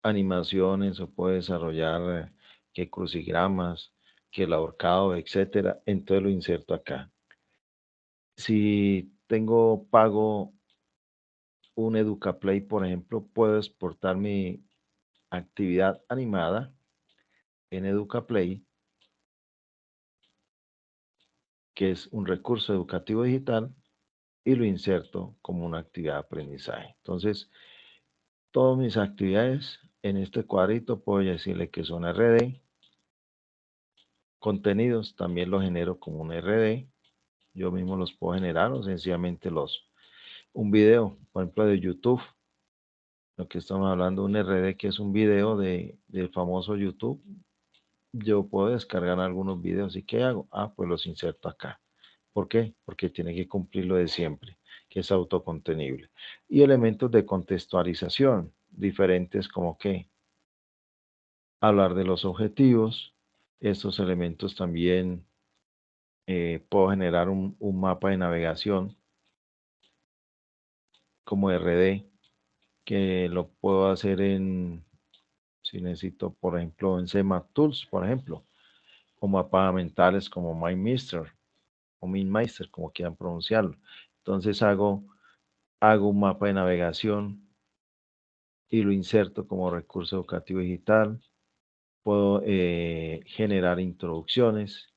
animaciones o puedo desarrollar que crucigramas, que el ahorcado, etcétera. Entonces lo inserto acá. Si pago un EducaPlay, por ejemplo, puedo exportar mi actividad animada en EducaPlay, que es un recurso educativo digital, y lo inserto como una actividad de aprendizaje. Entonces, todas mis actividades en este cuadrito puedo decirle que son RD. Contenidos también los genero como un RD. Yo mismo los puedo generar o sencillamente un video, por ejemplo, de YouTube. Lo que estamos hablando, un RD que es un video del famoso YouTube. Yo puedo descargar algunos videos. ¿Y qué hago? Pues los inserto acá. ¿Por qué? Porque tiene que cumplir lo de siempre, que es autocontenible. Y elementos de contextualización, diferentes como que hablar de los objetivos. Estos elementos también puedo generar un mapa de navegación como RD, que lo puedo hacer si necesito, por ejemplo, en CMAP Tools, por ejemplo, o mapas mentales como MindMeister o MinMeister, como quieran pronunciarlo. Entonces hago un mapa de navegación y lo inserto como recurso educativo digital. Puedo generar introducciones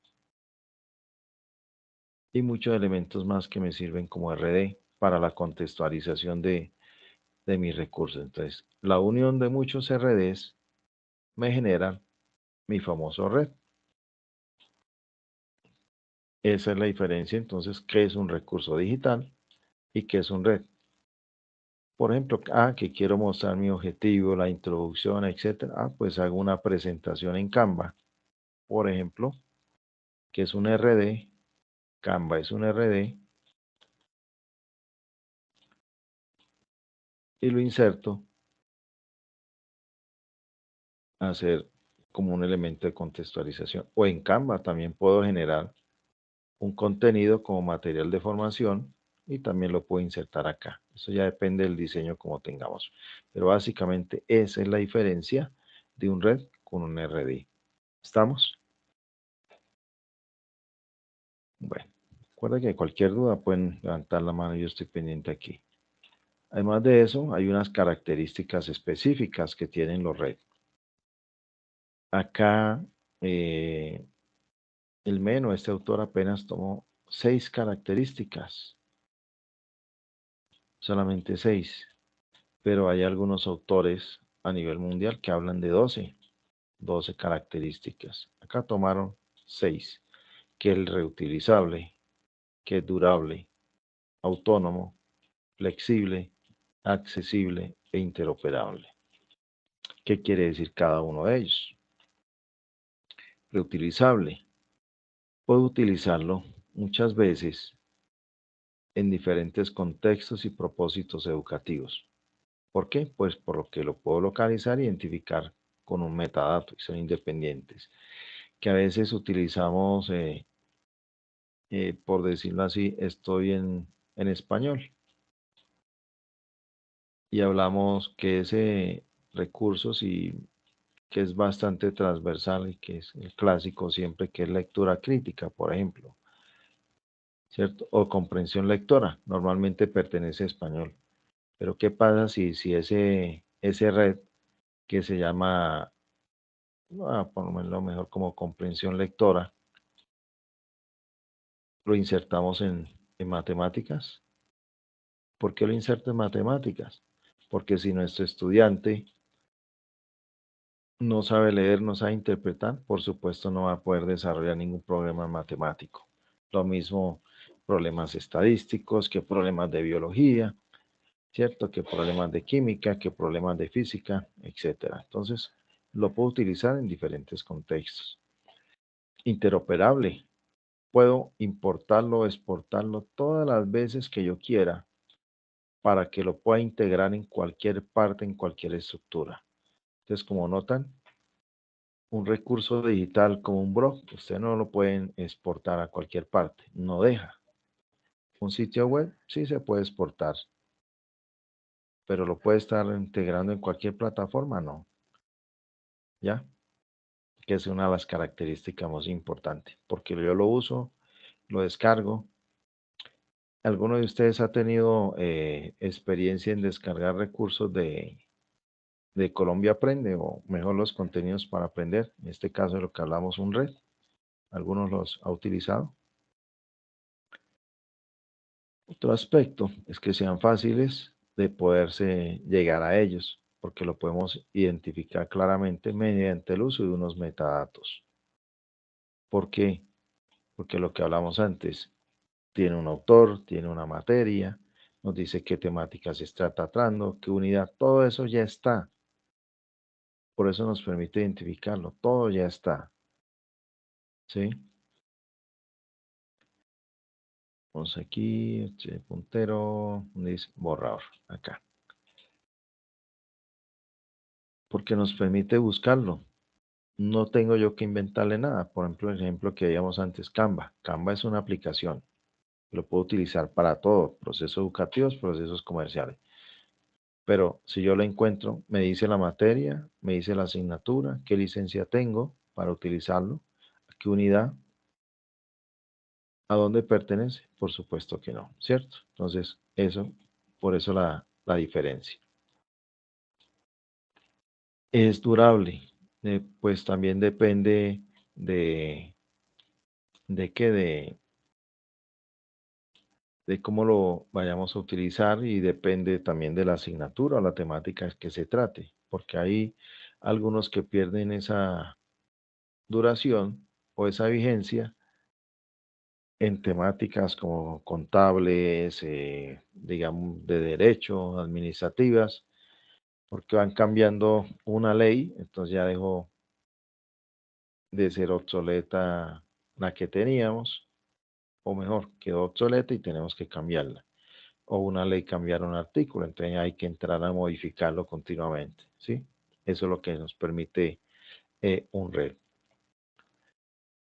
y muchos elementos más que me sirven como RD para la contextualización de mis recursos. Entonces, la unión de muchos RDs me genera mi famoso red. Esa es la diferencia, entonces, ¿qué es un recurso digital y qué es un red? Por ejemplo, que quiero mostrar mi objetivo, la introducción, etcétera. Pues hago una presentación en Canva, por ejemplo, que es un RD. Canva es un RD y lo inserto a hacer como un elemento de contextualización. O en Canva también puedo generar un contenido como material de formación y también lo puedo insertar acá. Eso ya depende del diseño como tengamos. Pero básicamente esa es la diferencia de un red con un RD. ¿Estamos? Bueno, recuerda que cualquier duda pueden levantar la mano, yo estoy pendiente aquí. Además de eso, hay unas características específicas que tienen los red. Acá, el Meno, este autor apenas tomó 6 características, solamente 6, pero hay algunos autores a nivel mundial que hablan de 12 características. Acá tomaron 6, que es el reutilizable, que es durable, autónomo, flexible, accesible e interoperable. ¿Qué quiere decir cada uno de ellos? Reutilizable. Puedo utilizarlo muchas veces en diferentes contextos y propósitos educativos. ¿Por qué? Pues por lo que lo puedo localizar e identificar con un metadato y son independientes. Que a veces utilizamos, por decirlo así, estoy en español y hablamos que ese recurso sí que es bastante transversal y que es el clásico siempre, que es lectura crítica, por ejemplo, ¿cierto? O comprensión lectora, normalmente pertenece a español. Pero ¿qué pasa si ese red que se llama, por lo mejor como comprensión lectora, lo insertamos en matemáticas? ¿Por qué lo inserto en matemáticas? Porque si nuestro estudiante no sabe leer, no sabe interpretar, por supuesto no va a poder desarrollar ningún problema matemático. Lo mismo problemas estadísticos, que problemas de biología, ¿cierto? Que problemas de química, que problemas de física, etcétera. Entonces, lo puedo utilizar en diferentes contextos. Interoperable. Puedo importarlo, exportarlo todas las veces que yo quiera para que lo pueda integrar en cualquier parte, en cualquier estructura. Entonces, como notan, un recurso digital como un blog, usted no lo pueden exportar a cualquier parte, no deja. Un sitio web sí se puede exportar, pero lo puede estar integrando en cualquier plataforma, no. ¿Ya? Que es una de las características más importantes, porque yo lo uso, lo descargo. ¿Alguno de ustedes ha tenido experiencia en descargar recursos de Colombia Aprende, o mejor los contenidos para aprender? En este caso de lo que hablamos, un red. ¿Algunos los ha utilizado? Otro aspecto es que sean fáciles de poderse llegar a ellos, porque lo podemos identificar claramente mediante el uso de unos metadatos. ¿Por qué? Porque lo que hablamos antes, tiene un autor, tiene una materia, nos dice qué temática se está tratando, qué unidad, todo eso ya está. Por eso nos permite identificarlo, todo ya está. ¿Sí? Vamos aquí, puntero, dice borrador, acá. Porque nos permite buscarlo. No tengo yo que inventarle nada. Por ejemplo, el ejemplo que veíamos antes, Canva. Canva es una aplicación. Lo puedo utilizar para todo, procesos educativos, procesos comerciales. Pero si yo la encuentro, me dice la materia, me dice la asignatura, qué licencia tengo para utilizarlo, a qué unidad, a dónde pertenece. Por supuesto que no, ¿cierto? Entonces, por eso la diferencia. Es durable, pues también depende de qué, de cómo lo vayamos a utilizar, y depende también de la asignatura o la temática que se trate, porque hay algunos que pierden esa duración o esa vigencia en temáticas como contables, digamos, de derecho, administrativas, porque van cambiando una ley, entonces ya dejó de ser obsoleta la que teníamos, o mejor, quedó obsoleta y tenemos que cambiarla. O una ley cambiar un artículo, entonces hay que entrar a modificarlo continuamente, ¿sí? Eso es lo que nos permite un red.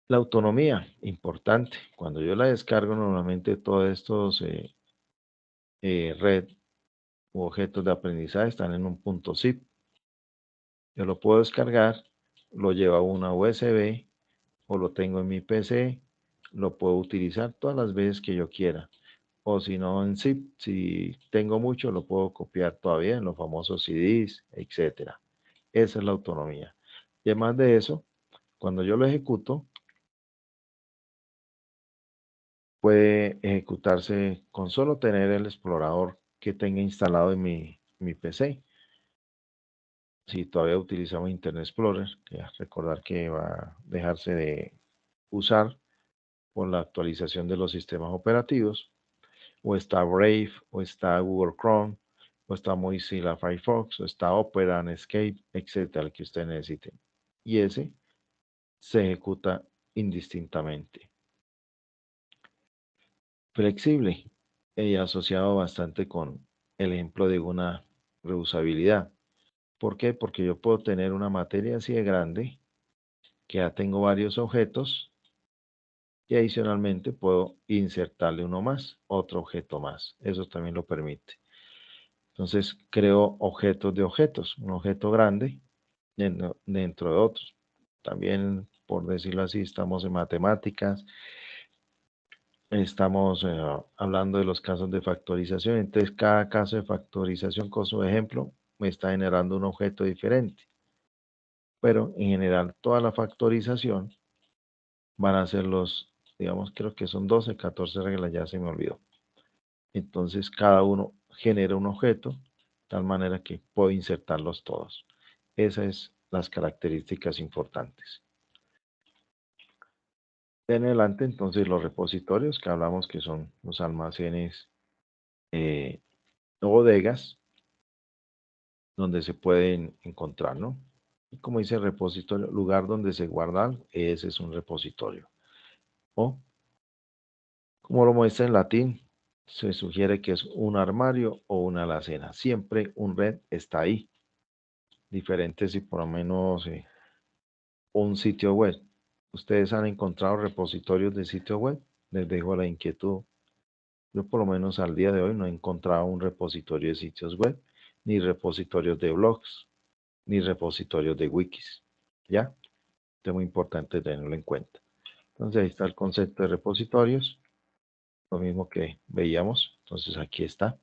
La autonomía, importante. Cuando yo la descargo, normalmente todos estos red u objetos de aprendizaje están en un punto zip. Yo lo puedo descargar, lo llevo a una USB o lo tengo en mi PC, lo puedo utilizar todas las veces que yo quiera. O si no, en zip, si tengo mucho, lo puedo copiar todavía en los famosos CDs, etcétera. Esa es la autonomía. Y además de eso, cuando yo lo ejecuto, puede ejecutarse con solo tener el explorador que tenga instalado en mi PC. Si todavía utilizamos Internet Explorer, que recordar que va a dejarse de usar por la actualización de los sistemas operativos, o está Brave, o está Google Chrome, o está Mozilla Firefox, o está Opera, Netscape, etcétera, el que usted necesite. Y ese se ejecuta indistintamente. Flexible y asociado bastante con el ejemplo de una reusabilidad. ¿Por qué? Porque yo puedo tener una materia así de grande, que ya tengo varios objetos, y adicionalmente puedo insertarle uno más, otro objeto más. Eso también lo permite. Entonces creo objetos de objetos, un objeto grande dentro de otros. También, por decirlo así, estamos en matemáticas, estamos hablando de los casos de factorización. Entonces cada caso de factorización con su ejemplo me está generando un objeto diferente. Pero en general toda la factorización van a ser digamos, creo que son 12, 14 reglas, ya se me olvidó. Entonces cada uno genera un objeto, de tal manera que puedo insertarlos todos. Esas son las características importantes. En adelante, entonces, los repositorios, que hablamos que son los almacenes o bodegas donde se pueden encontrar, ¿no? Y como dice repositorio, lugar donde se guarda algo, ese es un repositorio. O, como lo muestra en latín, se sugiere que es un armario o una alacena. Siempre un red está ahí. Diferente si por lo menos un sitio web. ¿Ustedes han encontrado repositorios de sitio web? Les dejo la inquietud. Yo por lo menos al día de hoy no he encontrado un repositorio de sitios web, ni repositorios de blogs, ni repositorios de wikis. ¿Ya? Es muy importante tenerlo en cuenta. Entonces ahí está el concepto de repositorios, lo mismo que veíamos. Entonces aquí está,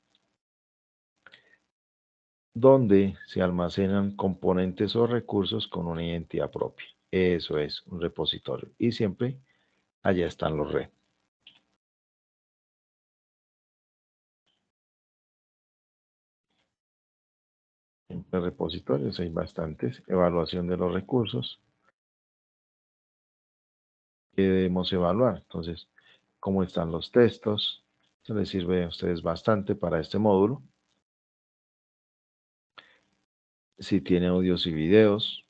donde se almacenan componentes o recursos con una identidad propia. Eso es un repositorio. Y siempre allá están los RED. En repositorios hay bastantes. Evaluación de los recursos que debemos evaluar. Entonces, cómo están los textos. Eso les sirve a ustedes bastante para este módulo. Si tiene audios y videos,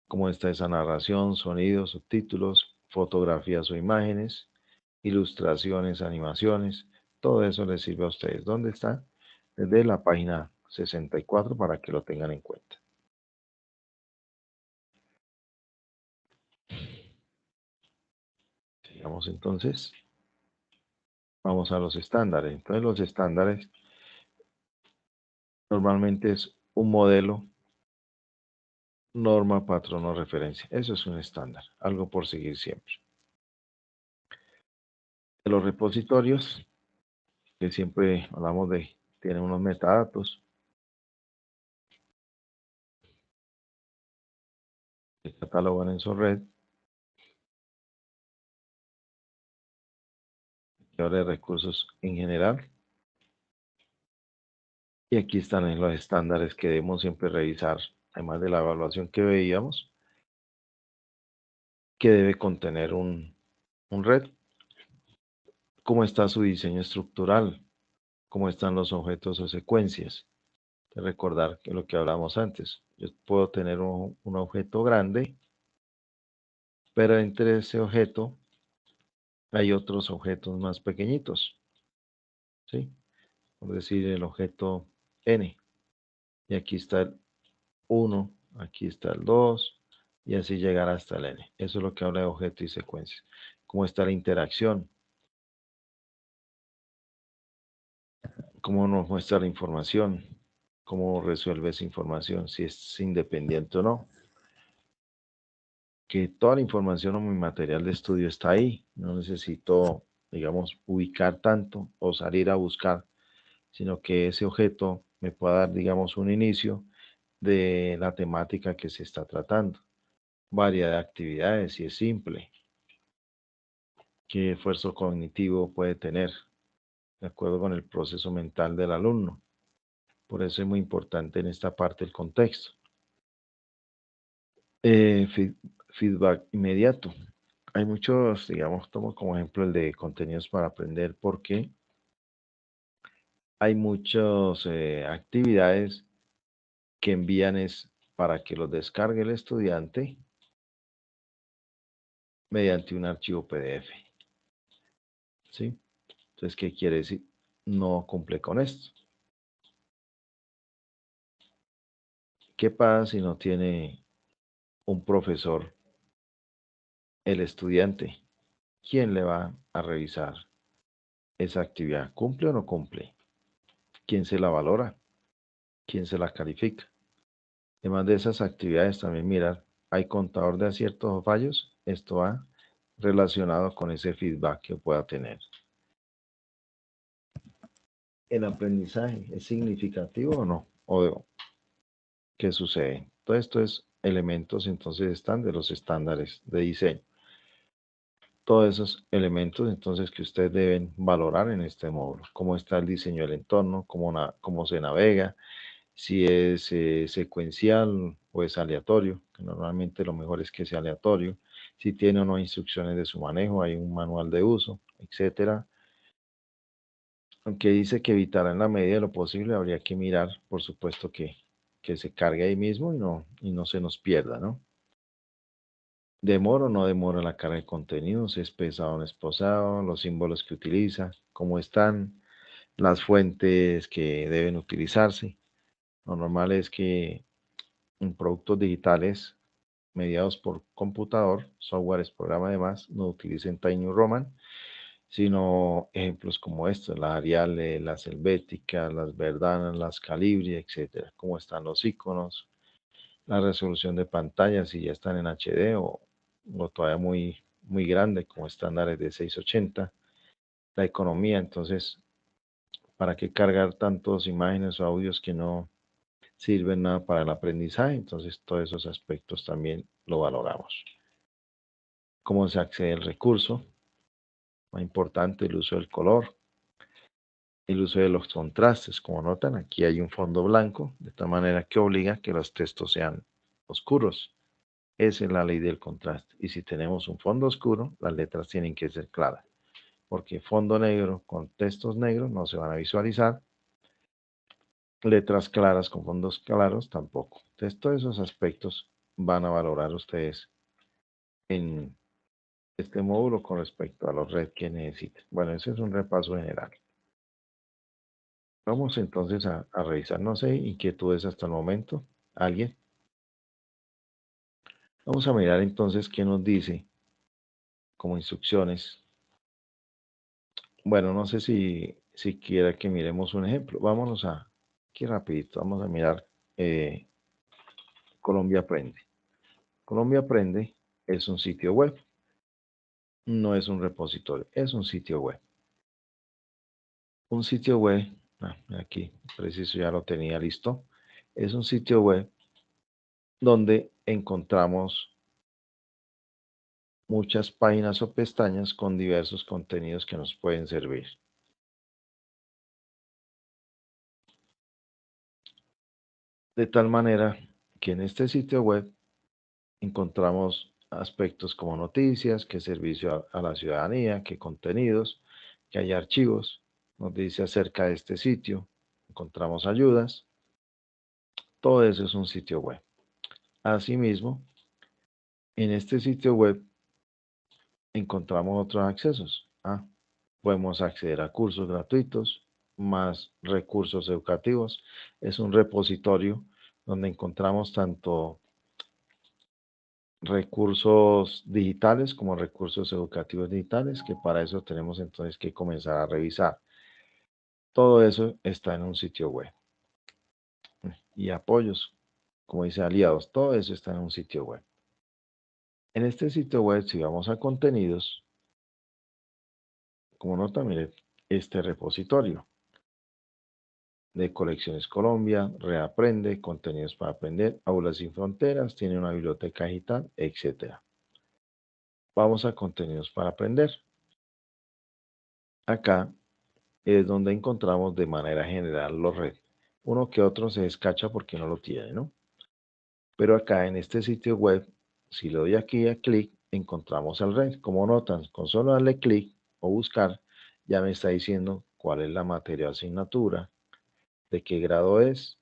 cómo está esa narración, sonidos, subtítulos, fotografías o imágenes, ilustraciones, animaciones, todo eso les sirve a ustedes. ¿Dónde está? Desde la página 64 para que lo tengan en cuenta. Sigamos entonces. Vamos a los estándares. Entonces los estándares normalmente es un modelo, norma, patrón o referencia. Eso es un estándar, algo por seguir siempre. De los repositorios, que siempre hablamos de, tienen unos metadatos, que catalogan en su red, que habla de recursos en general. Y aquí están en los estándares que debemos siempre revisar, además de la evaluación que veíamos, que debe contener un red, cómo está su diseño estructural, cómo están los objetos o secuencias. De recordar que lo que hablamos antes, yo puedo tener un objeto grande, pero entre ese objeto hay otros objetos más pequeñitos, ¿sí? Por decir el objeto n, y aquí está el 1, aquí está el 2, y así llegar hasta el n. Eso es lo que habla de objeto y secuencia. Cómo está la interacción, cómo nos muestra la información, cómo resuelve esa información, si es independiente o no. Que toda la información o mi material de estudio está ahí. No necesito, digamos, ubicar tanto o salir a buscar, sino que ese objeto me pueda dar, digamos, un inicio de la temática que se está tratando. Variedad de actividades, si es simple. ¿Qué esfuerzo cognitivo puede tener? De acuerdo con el proceso mental del alumno. Por eso es muy importante en esta parte el contexto. Feedback inmediato. Hay muchos, digamos, tomo como ejemplo el de contenidos para aprender, porque hay muchas actividades que envían es para que los descargue el estudiante mediante un archivo PDF. ¿Sí? Entonces, ¿qué quiere decir? No cumple con esto. ¿Qué pasa si no tiene un profesor el estudiante? ¿Quién le va a revisar esa actividad? ¿Cumple o no cumple? ¿Quién se la valora? ¿Quién se la califica? Además de esas actividades, también mirar, ¿hay contador de aciertos o fallos? Esto va relacionado con ese feedback que pueda tener. ¿El aprendizaje es significativo o no? ¿O qué sucede? Todo esto es elementos, entonces están de los estándares de diseño. Todos esos elementos, entonces, que ustedes deben valorar en este módulo. Cómo está el diseño del entorno, cómo se navega, si es secuencial o es aleatorio, que normalmente lo mejor es que sea aleatorio, si tiene o no instrucciones de su manejo, hay un manual de uso, etcétera. Aunque dice que evitará en la medida de lo posible, habría que mirar, por supuesto, que se cargue ahí mismo y no se nos pierda, ¿no? ¿Demora o no demora la carga de contenidos? ¿Es pesado o no es pesado? Los símbolos que utiliza, cómo están, las fuentes que deben utilizarse. Lo normal es que en productos digitales mediados por computador, software, programa además, no utilicen Times New Roman, sino ejemplos como estos, las Arial, las Helvéticas, las Verdana, las Calibri, etcétera, cómo están los iconos, la resolución de pantalla, si ya están en HD o todavía muy grande, como estándares de 680, la economía, entonces, ¿para qué cargar tantas imágenes o audios que no sirven nada para el aprendizaje? Entonces, todos esos aspectos también lo valoramos. ¿Cómo se accede al recurso? Más importante, el uso del color, el uso de los contrastes. Como notan, aquí hay un fondo blanco, de tal manera que obliga a que los textos sean oscuros. Esa es la ley del contraste. Y si tenemos un fondo oscuro, las letras tienen que ser claras, porque fondo negro con textos negros no se van a visualizar, letras claras con fondos claros tampoco. Entonces, todos esos aspectos van a valorar ustedes en este módulo con respecto a los red que necesiten. Bueno, ese es un repaso general. Vamos entonces a revisar, no sé, inquietudes hasta el momento. ¿Alguien? Vamos a mirar entonces qué nos dice como instrucciones. Bueno, no sé si quiera que miremos un ejemplo. Vámonos aquí rapidito, vamos a mirar Colombia Aprende. Colombia Aprende es un sitio web, no es un repositorio, es un sitio web. Un sitio web, aquí preciso ya lo tenía listo, es un sitio web donde encontramos muchas páginas o pestañas con diversos contenidos que nos pueden servir. De tal manera que en este sitio web encontramos aspectos como noticias, qué servicio a la ciudadanía, qué contenidos, que hay archivos, nos dice acerca de este sitio, encontramos ayudas, todo eso es un sitio web. Asimismo, en este sitio web encontramos otros accesos. Podemos acceder a cursos gratuitos, más recursos educativos. Es un repositorio donde encontramos tanto recursos digitales como recursos educativos digitales, que para eso tenemos entonces que comenzar a revisar. Todo eso está en un sitio web. Y apoyos, como dice aliados, todo eso está en un sitio web. En este sitio web, si vamos a contenidos, como nota, mire, este repositorio de Colecciones Colombia, Reaprende, Contenidos para Aprender, Aulas sin Fronteras, tiene una biblioteca digital, etc. Vamos a Contenidos para Aprender. Acá es donde encontramos de manera general los red. Uno que otro se descacha porque no lo tiene, ¿no? Pero acá en este sitio web, si le doy aquí a clic, encontramos el red. Como notan, con solo darle clic o buscar, ya me está diciendo cuál es la materia o asignatura, de qué grado es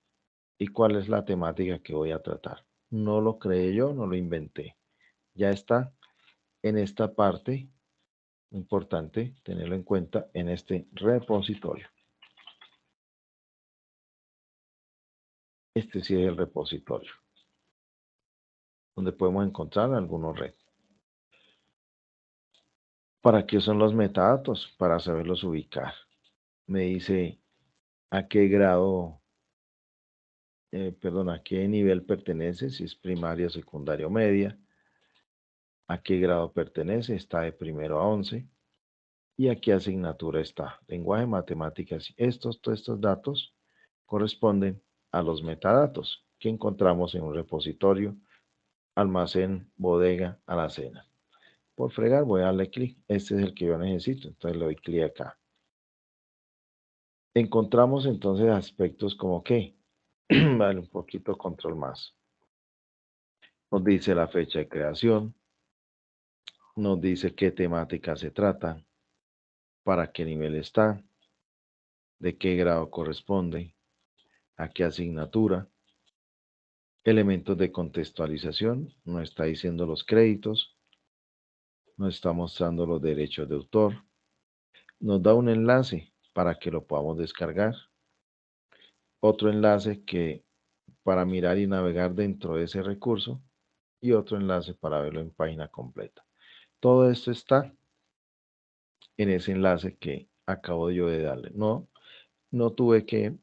y cuál es la temática que voy a tratar. No lo creé yo, no lo inventé. Ya está en esta parte, importante tenerlo en cuenta, en este repositorio. Este sí es el repositorio, donde podemos encontrar algunos red. ¿Para qué son los metadatos? Para saberlos ubicar. Me dice a qué grado, a qué nivel pertenece, si es primaria, secundaria o media, a qué grado pertenece, está de primero a 11, y a qué asignatura está. Lenguaje, matemáticas. Todos estos datos corresponden a los metadatos que encontramos en un repositorio, almacén, bodega, alacena. Por fregar voy a darle clic. Este es el que yo necesito, entonces le doy clic acá. Encontramos entonces aspectos como que, vale, un poquito control más. Nos dice la fecha de creación, nos dice qué temática se trata, para qué nivel está, de qué grado corresponde, a qué asignatura, elementos de contextualización, nos está diciendo los créditos, nos está mostrando los derechos de autor, nos da un enlace para que lo podamos descargar, otro enlace que para mirar y navegar dentro de ese recurso, y otro enlace para verlo en página completa. Todo esto está en ese enlace que acabo yo de darle. No tuve que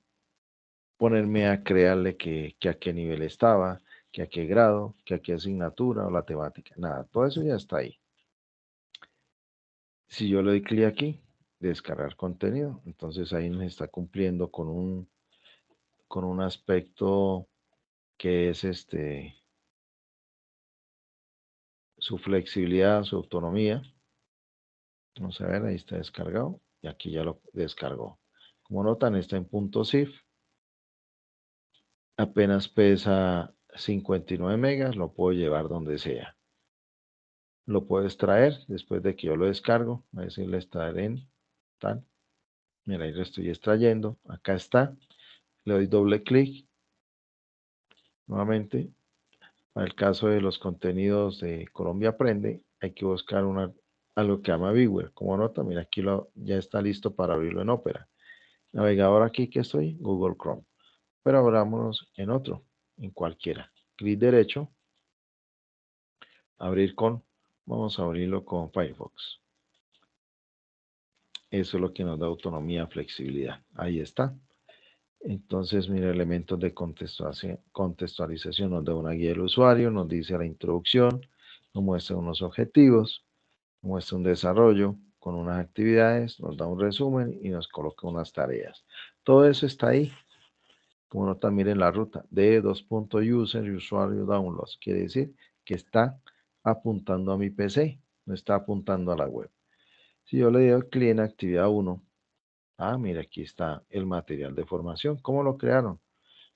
ponerme a crearle que a qué nivel estaba, que a qué grado, que a qué asignatura o la temática. Nada, todo eso ya está ahí. Si yo le doy clic aquí, descargar contenido, entonces ahí nos está cumpliendo con un aspecto que es su flexibilidad, su autonomía. Vamos a ver, ahí está descargado y aquí ya lo descargó. Como notan, está en .zip. Apenas pesa 59 megas, lo puedo llevar donde sea. Lo puedo extraer después de que yo lo descargo. A decirle extraer en tal. Mira, ahí lo estoy extrayendo. Acá está. Le doy doble clic. Nuevamente, para el caso de los contenidos de Colombia Aprende, hay que buscar algo que llama Viewer. Como nota, mira, aquí ya está listo para abrirlo en Opera. Navegador aquí que estoy, Google Chrome. Pero abrámonos en otro, en cualquiera. Clic derecho, abrir con, vamos a abrirlo con Firefox. Eso es lo que nos da autonomía, flexibilidad. Ahí está. Entonces, mira, elementos de contextualización nos da una guía del usuario, nos dice la introducción, nos muestra unos objetivos, nos muestra un desarrollo con unas actividades, nos da un resumen y nos coloca unas tareas. Todo eso está ahí. Como nota, miren la ruta de user y usuario downloads. Quiere decir que está apuntando a mi PC, no está apuntando a la web. Si yo le doy clic en actividad 1, mira, aquí está el material de formación. ¿Cómo lo crearon?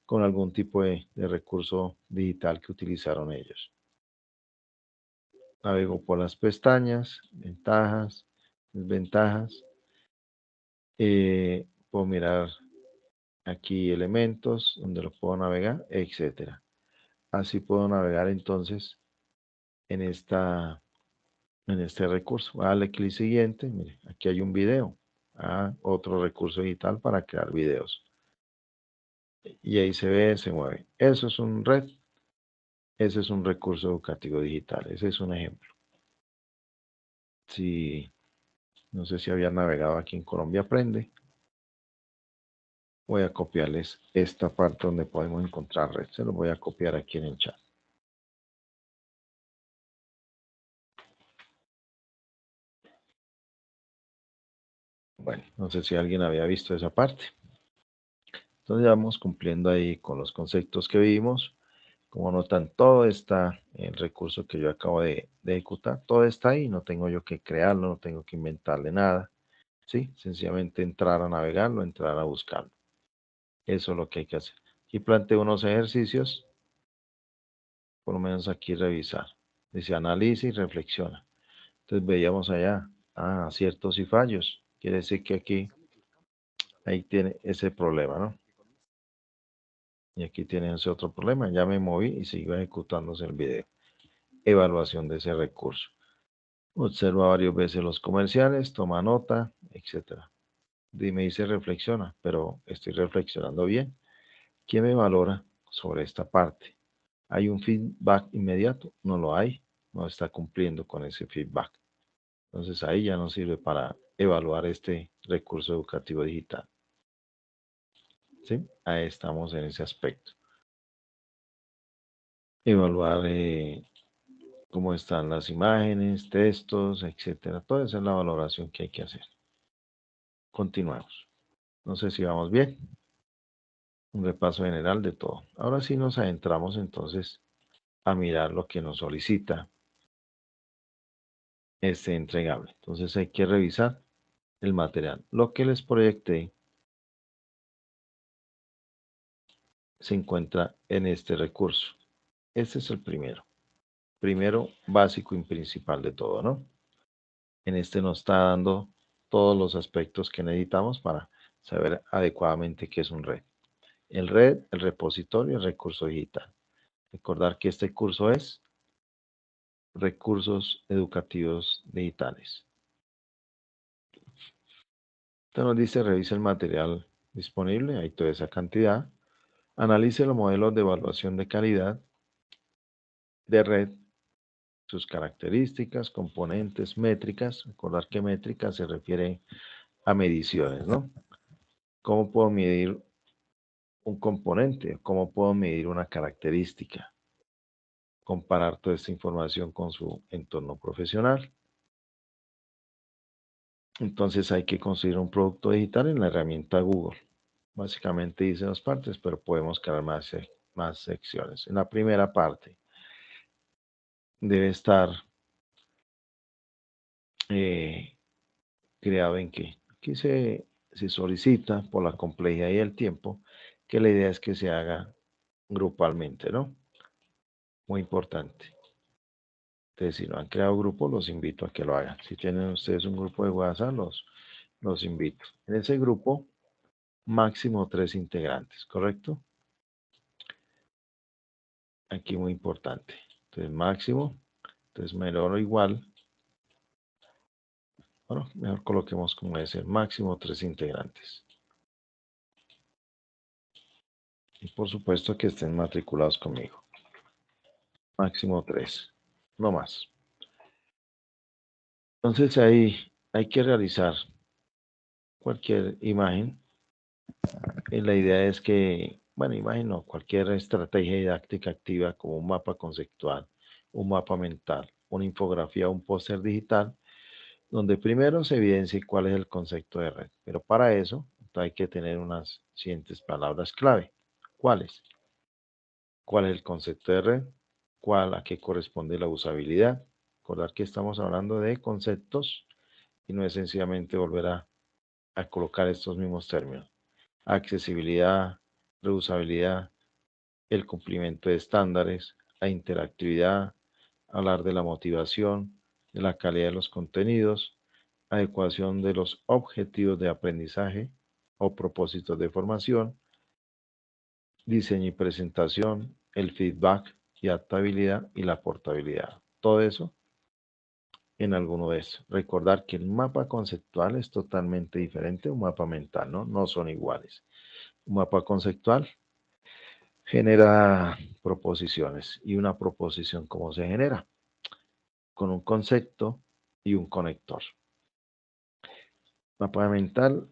Con algún tipo de recurso digital que utilizaron ellos. Navego por las pestañas, ventajas, desventajas. Puedo mirar aquí elementos donde lo puedo navegar, etcétera. Así puedo navegar entonces en este recurso. Voy a darle clic siguiente. Mire, aquí hay un video. Otro recurso digital para crear videos. Y ahí se ve, se mueve. Eso es un red. Ese es un recurso educativo digital. Ese es un ejemplo. Si, no sé si había navegado aquí en Colombia Aprende. Voy a copiarles esta parte donde podemos encontrar red. Se lo voy a copiar aquí en el chat. Bueno, no sé si alguien había visto esa parte. Entonces ya vamos cumpliendo ahí con los conceptos que vimos. Como notan, todo está en el recurso que yo acabo de ejecutar. Todo está ahí, no tengo yo que crearlo, no tengo que inventarle nada. ¿Sí? Sencillamente entrar a navegarlo, entrar a buscarlo. Eso es lo que hay que hacer. Aquí planteo unos ejercicios, por lo menos aquí revisar. Dice analiza y reflexiona. Entonces veíamos allá, aciertos y fallos. Quiere decir que aquí, ahí tiene ese problema, ¿no? Y aquí tiene ese otro problema. Ya me moví y sigo ejecutándose el video. Evaluación de ese recurso. Observa varias veces los comerciales, toma nota, etc. Me dice reflexiona, pero estoy reflexionando bien. ¿Quién me valora sobre esta parte? ¿Hay un feedback inmediato? No lo hay. No está cumpliendo con ese feedback. Entonces ahí ya no sirve para evaluar este recurso educativo digital. ¿Sí? Ahí estamos en ese aspecto. Evaluar cómo están las imágenes, textos, etcétera. Toda esa es la valoración que hay que hacer. Continuamos. No sé si vamos bien. Un repaso general de todo. Ahora sí nos adentramos entonces a mirar lo que nos solicita este entregable. Entonces hay que revisar el material. Lo que les proyecté se encuentra en este recurso. Este es el primero. Primero, básico y principal de todo, ¿no? En este nos está dando todos los aspectos que necesitamos para saber adecuadamente qué es un red. El red, el repositorio, el recurso digital. Recordar que este curso es recursos educativos digitales. Entonces nos dice, revise el material disponible, hay toda esa cantidad. Analice los modelos de evaluación de calidad. de red, sus características, componentes, métricas. Recordar que métricas se refiere a mediciones, ¿no? ¿Cómo puedo medir un componente? ¿Cómo puedo medir una característica? Comparar toda esta información con su entorno profesional. Entonces hay que construir un producto digital en la herramienta Google. Básicamente dice dos partes, pero podemos crear más secciones. En la primera parte debe estar creado en qué. Aquí se solicita por la complejidad y el tiempo que la idea es que se haga grupalmente, ¿no? Muy importante. Entonces, si no han creado grupo, los invito a que lo hagan. Si tienen ustedes un grupo de WhatsApp, los invito. En ese grupo, máximo 3 integrantes, ¿correcto? Aquí muy importante. Entonces, máximo, entonces menor o igual. Bueno, mejor coloquemos como debe ser, máximo 3 integrantes. Y por supuesto que estén matriculados conmigo. Máximo 3, no más. Entonces ahí hay que realizar cualquier imagen. Y la idea es que, bueno, imagen no, cualquier estrategia didáctica activa como un mapa conceptual, un mapa mental, una infografía, un póster digital, donde primero se evidencie cuál es el concepto de red. Pero para eso hay que tener unas siguientes palabras clave. ¿Cuáles? ¿Cuál es el concepto de red? ¿A qué corresponde la usabilidad? Recordar que estamos hablando de conceptos y no es sencillamente volver a colocar estos mismos términos. Accesibilidad, reusabilidad, el cumplimiento de estándares, la interactividad, hablar de la motivación, de la calidad de los contenidos, adecuación de los objetivos de aprendizaje o propósitos de formación, diseño y presentación, el feedback y adaptabilidad y la portabilidad. Todo eso en alguno de estos. Recordar que el mapa conceptual es totalmente diferente a un mapa mental, ¿no? No son iguales. Un mapa conceptual genera proposiciones. ¿Y una proposición cómo se genera? Con un concepto y un conector. Mapa mental,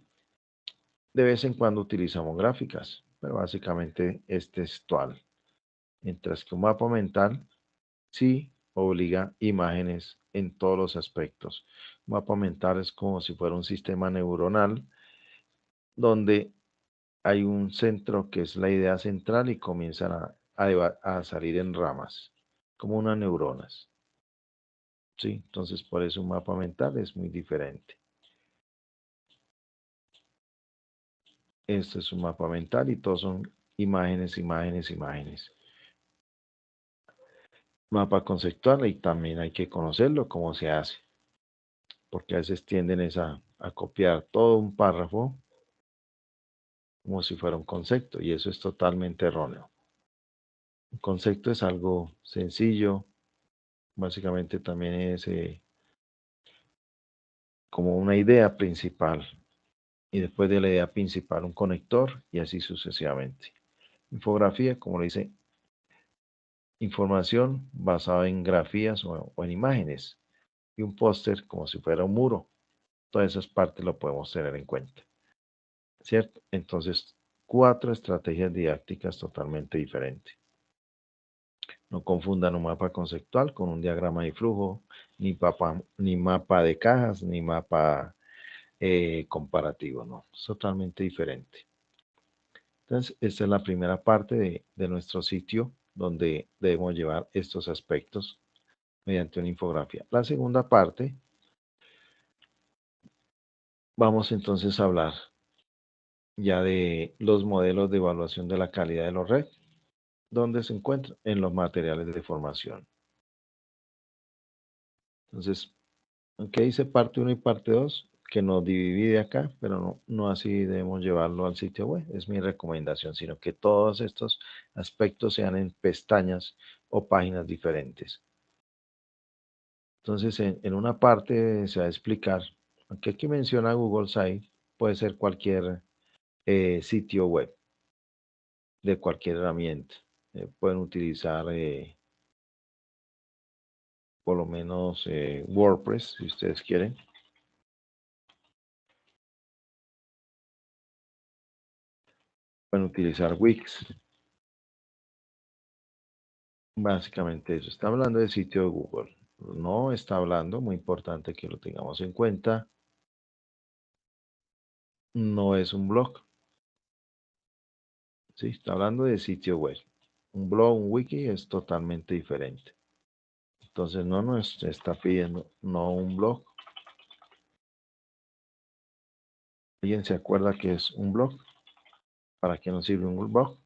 de vez en cuando utilizamos gráficas, pero básicamente es textual. Mientras que un mapa mental sí obliga imágenes en todos los aspectos. Un mapa mental es como si fuera un sistema neuronal donde hay un centro que es la idea central y comienzan a salir en ramas, como unas neuronas. ¿Sí? Entonces, por eso un mapa mental es muy diferente. Este es un mapa mental y todos son imágenes, imágenes, imágenes. Mapa conceptual y también hay que conocerlo, cómo se hace. Porque a veces tienden a copiar todo un párrafo como si fuera un concepto y eso es totalmente erróneo. Un concepto es algo sencillo, básicamente también es como una idea principal y después de la idea principal un conector y así sucesivamente. Infografía, como le dice, información basada en grafías o en imágenes y un póster como si fuera un muro. Todas esas partes lo podemos tener en cuenta, ¿cierto? Entonces, 4 estrategias didácticas totalmente diferentes. No confundan un mapa conceptual con un diagrama de flujo, ni mapa de cajas, ni mapa comparativo, no, es totalmente diferente. Entonces, esta es la primera parte de nuestro sitio donde debemos llevar estos aspectos mediante una infografía. La segunda parte, vamos entonces a hablar ya de los modelos de evaluación de la calidad de los red, donde se encuentran en los materiales de formación. Entonces, aunque dice parte 1 y parte 2, que nos divide acá, pero no así debemos llevarlo al sitio web, es mi recomendación, sino que todos estos aspectos sean en pestañas o páginas diferentes. Entonces, en una parte se va a explicar, aunque aquí menciona Google Site, puede ser cualquier sitio web de cualquier herramienta. Pueden utilizar por lo menos WordPress, si ustedes quieren. Pueden utilizar Wix. Básicamente eso. Está hablando del sitio de Google. No está hablando, muy importante que lo tengamos en cuenta. No es un blog. Sí, está hablando de sitio web. Un blog, un wiki es totalmente diferente. Entonces no nos está pidiendo, no un blog. ¿Alguien se acuerda que es un blog? ¿Para qué nos sirve un blog?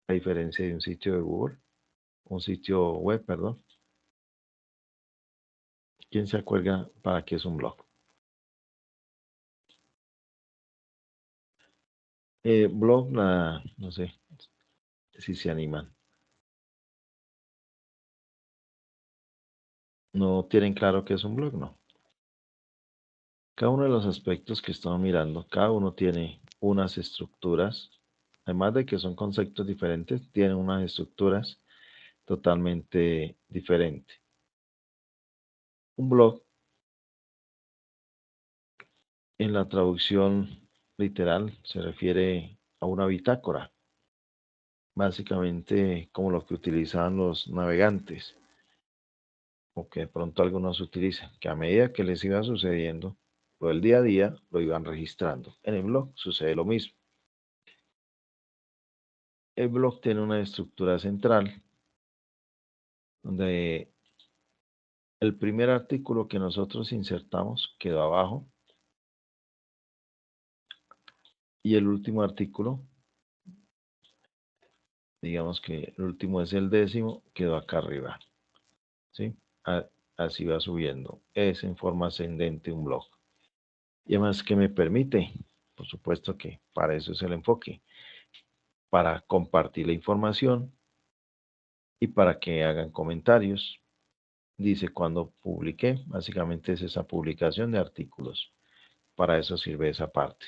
A diferencia de un sitio de Google, un sitio web, perdón. ¿Quién se acuerda para qué es un blog? Blog, no sé si se animan. ¿No tienen claro qué es un blog? No. Cada uno de los aspectos que estamos mirando, cada uno tiene unas estructuras, además de que son conceptos diferentes, tienen unas estructuras totalmente diferentes. Un blog, en la traducción literal, se refiere a una bitácora, básicamente como lo que utilizaban los navegantes, o que de pronto algunos utilizan, que a medida que les iba sucediendo, lo del día a día lo iban registrando. En el blog sucede lo mismo. El blog tiene una estructura central, donde el primer artículo que nosotros insertamos quedó abajo, y el último artículo, digamos que el último es el 10º, quedó acá arriba. ¿Sí? Así va subiendo. Es en forma ascendente un blog. Y además, ¿qué me permite? Por supuesto que para eso es el enfoque. Para compartir la información y para que hagan comentarios. Dice cuando publiqué, básicamente es esa publicación de artículos. Para eso sirve esa parte.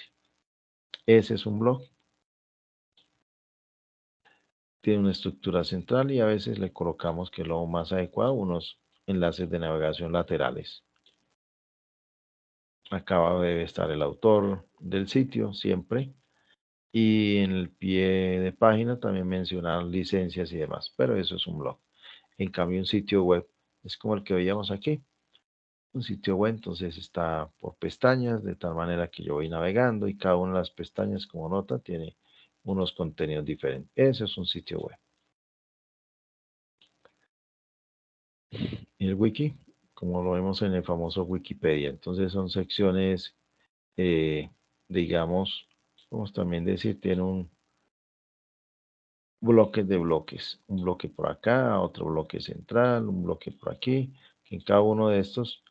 Ese es un blog. Tiene una estructura central y a veces le colocamos, que es lo más adecuado, unos enlaces de navegación laterales. Acá debe estar el autor del sitio siempre. Y en el pie de página también mencionar licencias y demás. Pero eso es un blog. En cambio, un sitio web es como el que veíamos aquí. Un sitio web entonces está por pestañas, de tal manera que yo voy navegando y cada una de las pestañas, como nota, tiene unos contenidos diferentes. Ese es un sitio web. Y el wiki, como lo vemos en el famoso Wikipedia, entonces son secciones, digamos, vamos también decir, tiene un bloque de bloques, un bloque por acá, otro bloque central, un bloque por aquí, que en cada uno de estos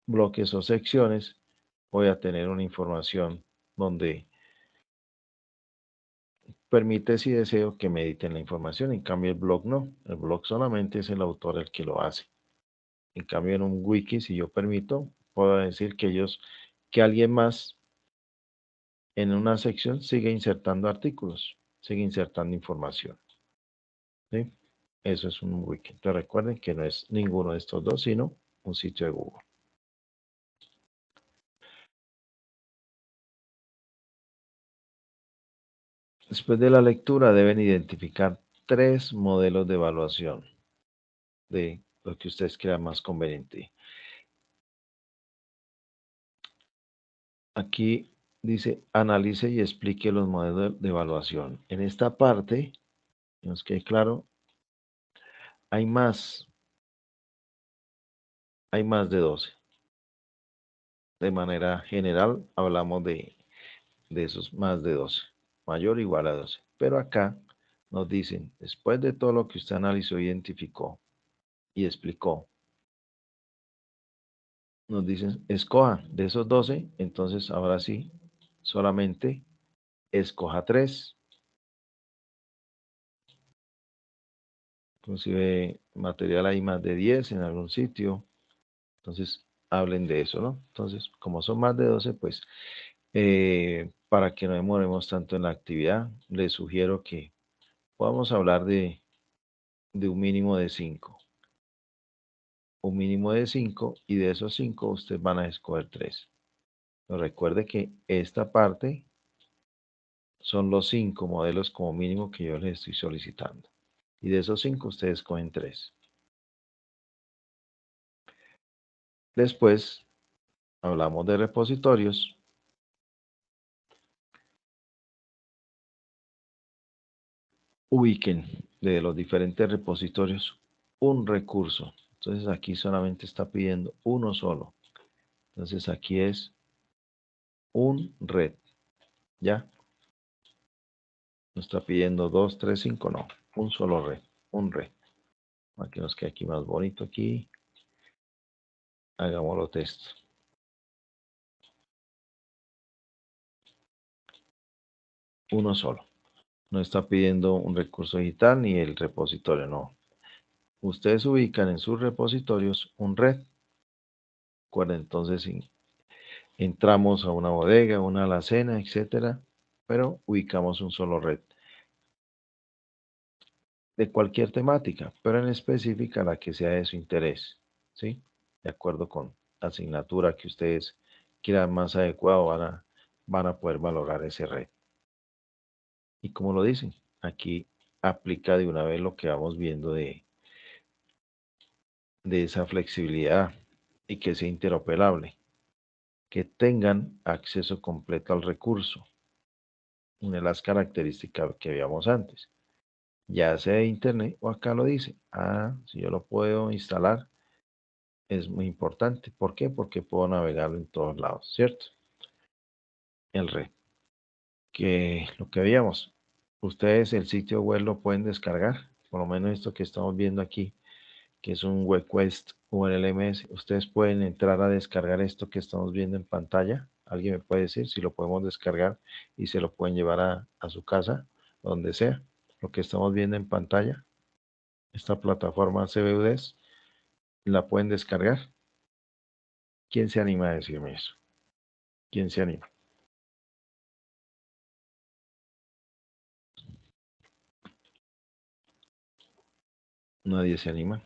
bloques o secciones voy a tener una información donde permite, si deseo, que me editen la información. En cambio, el blog no. El blog solamente es el autor el que lo hace. En cambio, en un wiki, si yo permito, puedo decir que alguien más en una sección sigue insertando artículos, sigue insertando información. ¿Sí? Eso es un wiki. Entonces recuerden que no es ninguno de estos dos, sino un sitio de Google. Después de la lectura deben identificar 3 modelos de evaluación de lo que ustedes crean más conveniente. Aquí dice, analice y explique los modelos de evaluación. En esta parte, nos quede claro, hay más de 12. De manera general, hablamos de esos más de 12. Mayor o igual a 12. Pero acá nos dicen, después de todo lo que usted analizó, identificó y explicó, nos dicen, escoja de esos 12, entonces ahora sí, solamente escoja 3. Inclusive material hay más de 10 en algún sitio. Entonces, hablen de eso, ¿no? Entonces, como son más de 12, pues, para que no demoremos tanto en la actividad, les sugiero que podamos hablar de un mínimo de 5. un mínimo de 5 y de esos 5 ustedes van a escoger 3. Pero recuerde que esta parte son los 5 modelos como mínimo que yo les estoy solicitando. Y de esos 5 ustedes escogen 3. Después hablamos de repositorios. Ubiquen de los diferentes repositorios un recurso. Entonces aquí solamente está pidiendo uno solo. Entonces aquí es un red. ¿Ya? No está pidiendo 2, 3, 5, no. Un solo red. Un red. Para que nos quede aquí más bonito aquí. Hagámoslo texto. Uno solo. No está pidiendo un recurso digital ni el repositorio, no. Ustedes ubican en sus repositorios un red. Recuerden, entonces entramos a una bodega, una alacena, etcétera, pero ubicamos un solo red. De cualquier temática, pero en específica la que sea de su interés, ¿sí? De acuerdo con la asignatura que ustedes quieran más adecuado, van a poder valorar ese red. Y como lo dicen, aquí aplica de una vez lo que vamos viendo de esa flexibilidad y que sea interoperable, que tengan acceso completo al recurso, una de las características que veíamos antes, ya sea de internet o acá lo dice, si yo lo puedo instalar, es muy importante. ¿Por qué? Porque puedo navegarlo en todos lados, ¿cierto? El red. Que lo que veíamos, ustedes el sitio web lo pueden descargar, por lo menos esto que estamos viendo aquí, que es un WebQuest URLMS, ustedes pueden entrar a descargar esto que estamos viendo en pantalla. Alguien me puede decir si lo podemos descargar y se lo pueden llevar a su casa, donde sea. Lo que estamos viendo en pantalla, esta plataforma CBUDES, la pueden descargar. ¿Quién se anima a decirme eso? ¿Quién se anima? Nadie se anima.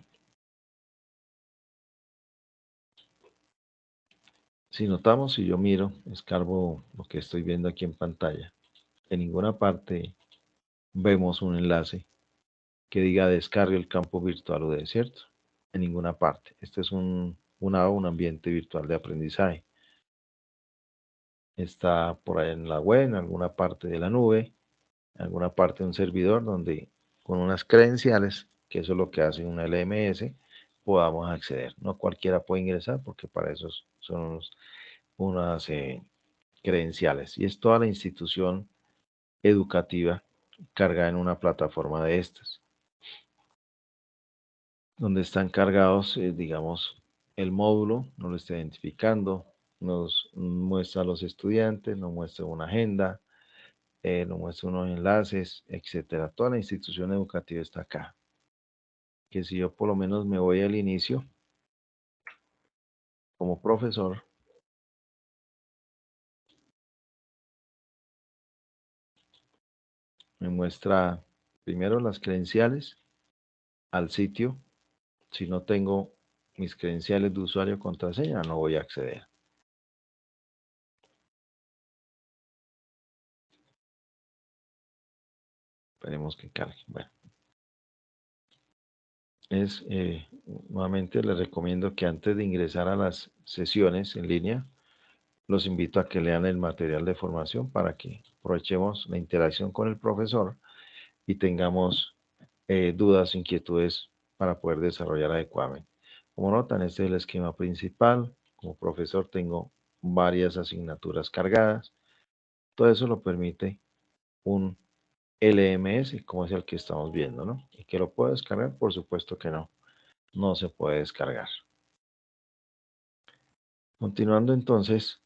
Si notamos, si yo miro, escarbo lo que estoy viendo aquí en pantalla, en ninguna parte vemos un enlace que diga descargue el campo virtual UD, ¿cierto? En ninguna parte. Este es un ambiente virtual de aprendizaje. Está por ahí en la web, en alguna parte de la nube, en alguna parte de un servidor donde con unas credenciales, que eso es lo que hace una LMS, podamos acceder. No cualquiera puede ingresar porque para eso son unas credenciales. Y es toda la institución educativa cargada en una plataforma de estas, donde están cargados, digamos, el módulo, nos lo está identificando, nos muestra a los estudiantes, nos muestra una agenda, nos muestra unos enlaces, etcétera. Toda la institución educativa está acá. Que si yo por lo menos me voy al inicio, como profesor, me muestra primero las credenciales al sitio. Si no tengo mis credenciales de usuario y contraseña, no voy a acceder. Esperemos que cargue. Bueno, nuevamente les recomiendo que antes de ingresar a las sesiones en línea, los invito a que lean el material de formación para que aprovechemos la interacción con el profesor y tengamos dudas, inquietudes para poder desarrollar adecuadamente. Como notan, este es el esquema principal. Como profesor tengo varias asignaturas cargadas. Todo eso lo permite un LMS, como es el que estamos viendo, ¿no? ¿Y que lo puedo descargar? Por supuesto que no. No se puede descargar. Continuando entonces,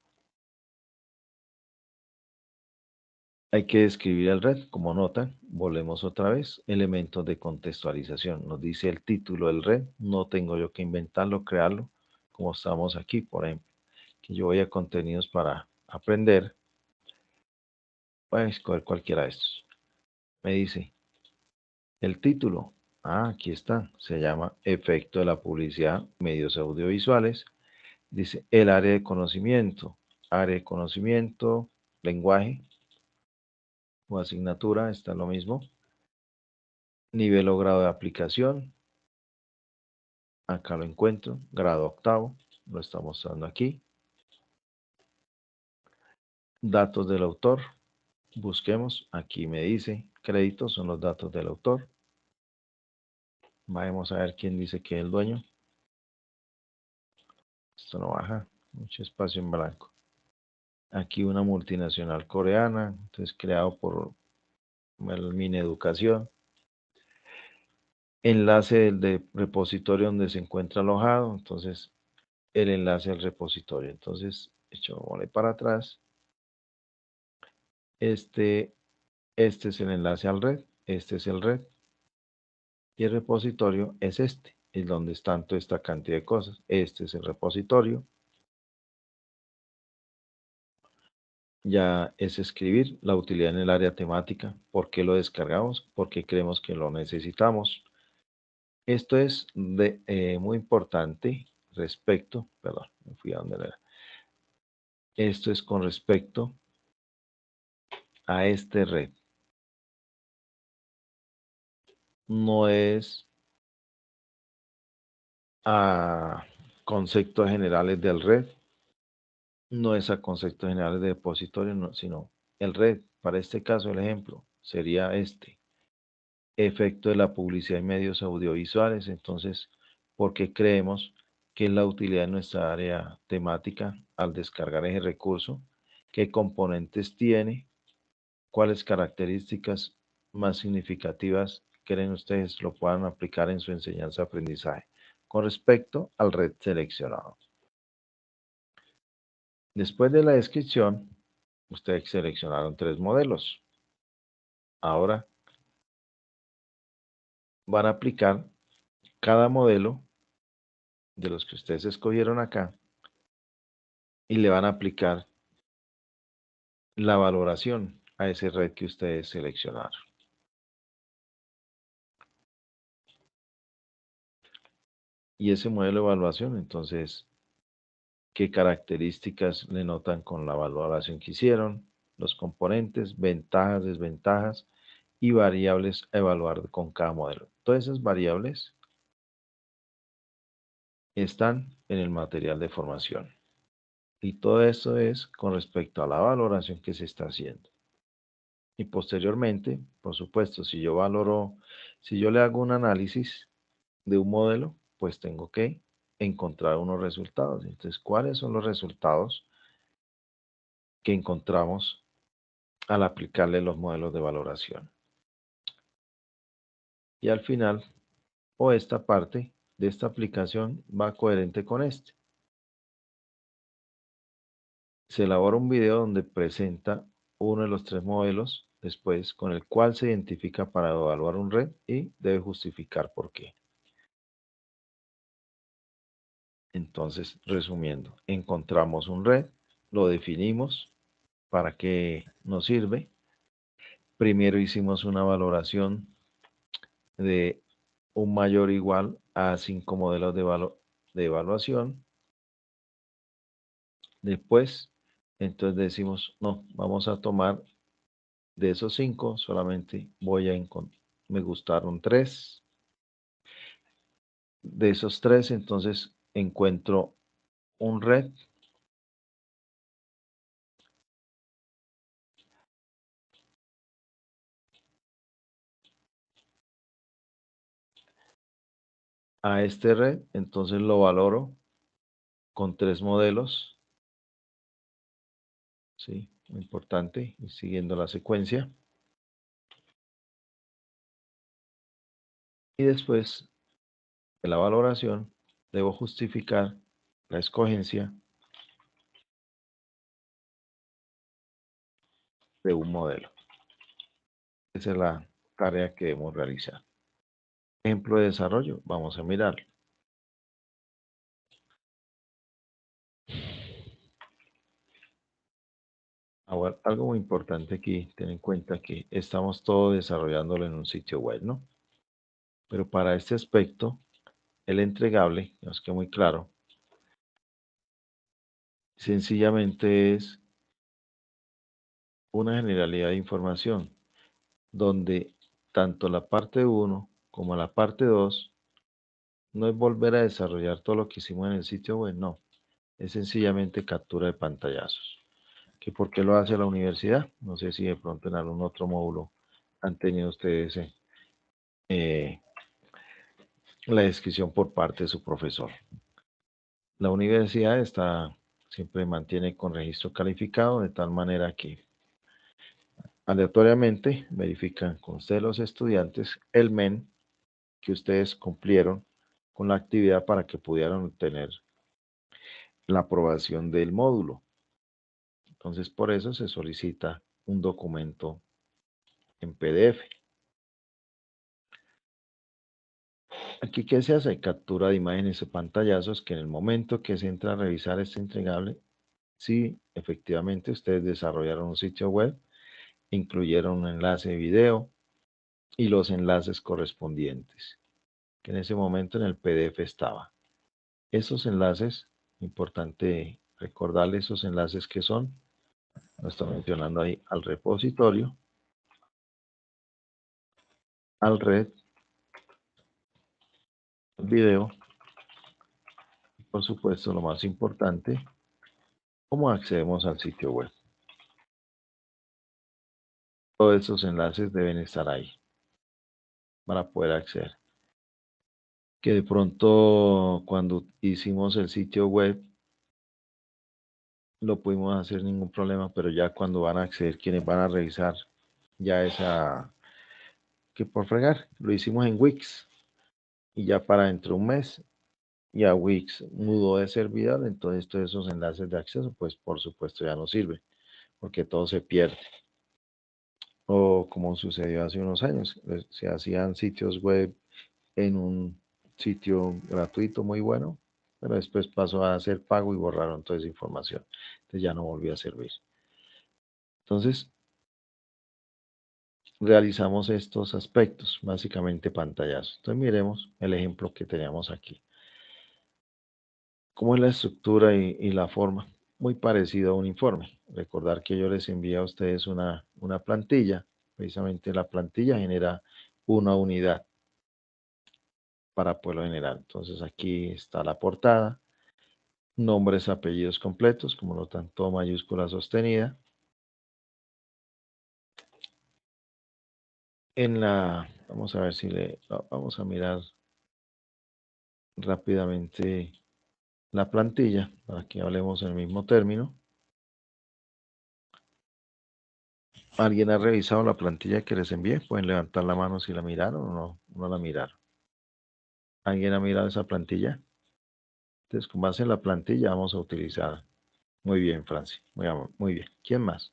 hay que describir el red. Como notan, volvemos otra vez. Elementos de contextualización. Nos dice el título del red. No tengo yo que inventarlo, crearlo, como estamos aquí, por ejemplo. Que yo voy a contenidos para aprender. Voy a escoger cualquiera de estos. Me dice el título. Aquí está. Se llama efecto de la publicidad, medios audiovisuales. Dice el área de conocimiento. Área de conocimiento, lenguaje o asignatura, está lo mismo. Nivel o grado de aplicación. Acá lo encuentro. Grado octavo. Lo está mostrando aquí. Datos del autor. Busquemos. Aquí me dice créditos son los datos del autor. Vamos a ver quién dice que es el dueño. Esto no baja. Mucho espacio en blanco. Aquí una multinacional coreana. Entonces creado por el Mineducación. Enlace del repositorio donde se encuentra alojado. Entonces el enlace al repositorio. Entonces echémosle para atrás. Este es el enlace al red. Este es el red. Y el repositorio es este. Es donde están toda esta cantidad de cosas. Este es el repositorio. Ya es escribir la utilidad en el área temática. ¿Por qué lo descargamos? Porque creemos que lo necesitamos. Esto es muy importante respecto, perdón, me fui a donde era. Esto es con respecto a este red. No es a conceptos generales del red, no es a conceptos generales de depositorio, no, sino el red. Para este caso, el ejemplo sería este. Efecto de la publicidad en medios audiovisuales. Entonces, ¿por qué creemos que es la utilidad de nuestra área temática al descargar ese recurso? ¿Qué componentes tiene? ¿Cuáles características más significativas creen ustedes lo puedan aplicar en su enseñanza-aprendizaje con respecto al red seleccionado? Después de la descripción, ustedes seleccionaron 3 modelos. Ahora van a aplicar cada modelo de los que ustedes escogieron acá y le van a aplicar la valoración a ese red que ustedes seleccionaron. Y ese modelo de evaluación, entonces, ¿qué características le notan con la valoración que hicieron? Los componentes, ventajas, desventajas y variables a evaluar con cada modelo. Todas esas variables están en el material de formación. Y todo esto es con respecto a la valoración que se está haciendo. Y posteriormente, por supuesto, si yo le hago un análisis de un modelo, pues tengo que encontrar unos resultados. Entonces, ¿cuáles son los resultados que encontramos al aplicarle los modelos de valoración? Y al final, o esta parte de esta aplicación va coherente con este. Se elabora un video donde presenta uno de los 3 modelos, después con el cual se identifica para evaluar un red y debe justificar por qué. Entonces, resumiendo, encontramos un red, lo definimos, para qué nos sirve. Primero hicimos una valoración de un mayor o igual a 5 modelos de evaluación. Después, entonces decimos, no, vamos a tomar de esos 5, solamente me gustaron 3. De esos 3, entonces encuentro un red. A este red, entonces lo valoro con 3 modelos. Sí, muy importante, y siguiendo la secuencia. Y después de la valoración, debo justificar la escogencia de un modelo. Esa es la tarea que debemos realizar. Ejemplo de desarrollo, vamos a mirar. Ahora, algo muy importante aquí, ten en cuenta que estamos todo desarrollándolo en un sitio web, ¿no? Pero para este aspecto, el entregable, nos queda muy claro, sencillamente es una generalidad de información, donde tanto la parte 1 como la parte 2 no es volver a desarrollar todo lo que hicimos en el sitio web, no, es sencillamente captura de pantallazos. ¿Que por qué lo hace la universidad? No sé si de pronto en algún otro módulo han tenido ustedes la descripción por parte de su profesor. La universidad siempre mantiene con registro calificado, de tal manera que aleatoriamente verifican con ustedes los estudiantes el MEN que ustedes cumplieron con la actividad para que pudieran obtener la aprobación del módulo. Entonces, por eso se solicita un documento en PDF. Aquí, ¿qué se hace? Captura de imágenes o pantallazos que en el momento que se entra a revisar este entregable, si efectivamente ustedes desarrollaron un sitio web, incluyeron un enlace de video y los enlaces correspondientes, que en ese momento en el PDF estaba. Esos enlaces, importante recordarles esos enlaces que son, lo está mencionando ahí, al repositorio, al red, al video, y por supuesto lo más importante, cómo accedemos al sitio web. Todos esos enlaces deben estar ahí para poder acceder. Que de pronto cuando hicimos el sitio web lo pudimos hacer sin ningún problema, pero ya cuando van a acceder, quienes van a revisar ya que por fregar, lo hicimos en Wix y ya para dentro de un mes ya Wix mudó de servidor, entonces todos esos enlaces de acceso pues por supuesto ya no sirven porque todo se pierde. O como sucedió hace unos años, se hacían sitios web en un sitio gratuito muy bueno, pero después pasó a ser pago y borraron toda esa información. Entonces ya no volvió a servir. Entonces, realizamos estos aspectos, básicamente pantallazos. Entonces miremos el ejemplo que teníamos aquí. ¿Cómo es la estructura y la forma? Muy parecido a un informe. Recordar que yo les envié a ustedes una plantilla. Precisamente la plantilla genera una unidad para poderlo generar. Entonces aquí está la portada, nombres, apellidos completos, como lo tanto mayúscula sostenida. Vamos a ver si vamos a mirar rápidamente la plantilla para que hablemos en el mismo término. ¿Alguien ha revisado la plantilla que les envié? Pueden levantar la mano si la miraron o no la miraron. ¿Alguien ha mirado esa plantilla? Entonces, con base en la plantilla vamos a utilizar. Muy bien, Francia. Muy bien. ¿Quién más?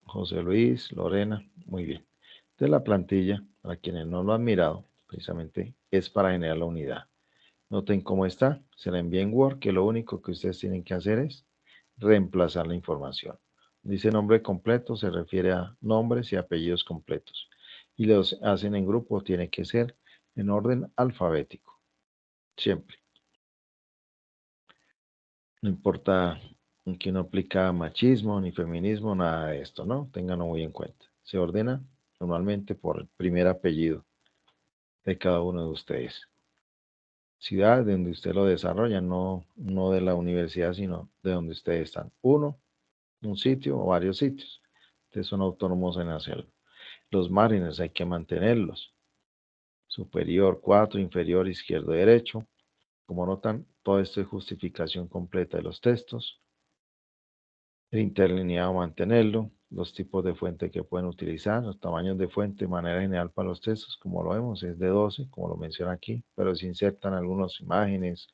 José Luis, Lorena. Muy bien. Entonces, la plantilla, para quienes no lo han mirado, precisamente es para generar la unidad. Noten cómo está. Se la envía en Word, que lo único que ustedes tienen que hacer es reemplazar la información. Dice nombre completo, se refiere a nombres y apellidos completos. Y los hacen en grupo, tiene que ser en orden alfabético. Siempre. No importa que no aplica machismo ni feminismo, nada de esto, ¿no? Ténganlo muy en cuenta. Se ordena normalmente por el primer apellido de cada uno de ustedes. Ciudad de donde usted lo desarrolla, no de la universidad, sino de donde ustedes están. Un sitio o varios sitios. Ustedes son autónomos en hacerlo. Los márgenes hay que mantenerlos. Superior 4, inferior, izquierdo, derecho. Como notan, todo esto es justificación completa de los textos. El interlineado mantenerlo. Los tipos de fuente que pueden utilizar. Los tamaños de fuente de manera general para los textos, como lo vemos, es de 12, como lo menciona aquí. Pero si insertan algunas imágenes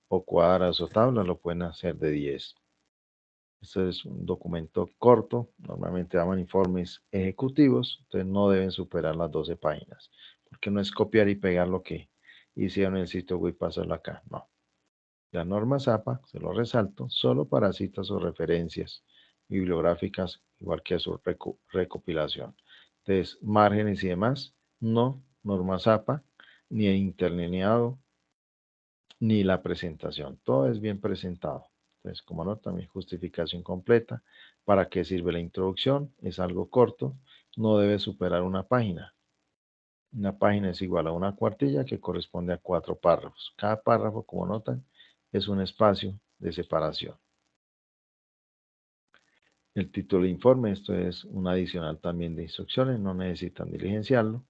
o cuadras o tablas, lo pueden hacer de 10. Este es un documento corto, normalmente llaman informes ejecutivos, entonces no deben superar las 12 páginas, porque no es copiar y pegar lo que hicieron en el sitio web y pasarlo acá, no. La norma ZAPA, se lo resalto, solo para citas o referencias bibliográficas, igual que su recopilación. Entonces, márgenes y demás, no, norma ZAPA, ni el interlineado, ni la presentación. Todo es bien presentado. Entonces, como nota, mi justificación completa. ¿Para qué sirve la introducción? Es algo corto, no debe superar una página. Una página es igual a una cuartilla que corresponde a 4 párrafos. Cada párrafo, como notan, es un espacio de separación. El título de informe, esto es un adicional también de instrucciones, no necesitan diligenciarlo.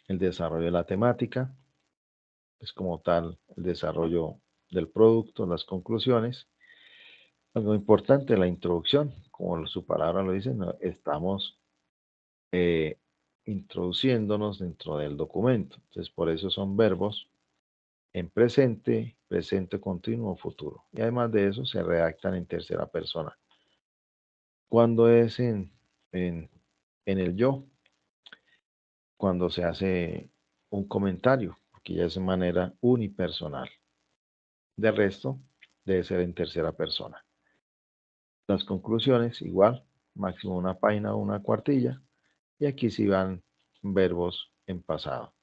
El desarrollo de la temática, es como tal el desarrollo del producto, las conclusiones. Algo importante, la introducción, como su palabra lo dice, estamos introduciéndonos dentro del documento. Entonces, por eso son verbos en presente, presente continuo, futuro. Y además de eso, se redactan en tercera persona. Cuando es en el yo, cuando se hace un comentario, porque ya es de manera unipersonal. De resto, debe ser en tercera persona. Las conclusiones, igual, máximo una página o una cuartilla. Y aquí sí van verbos en pasado.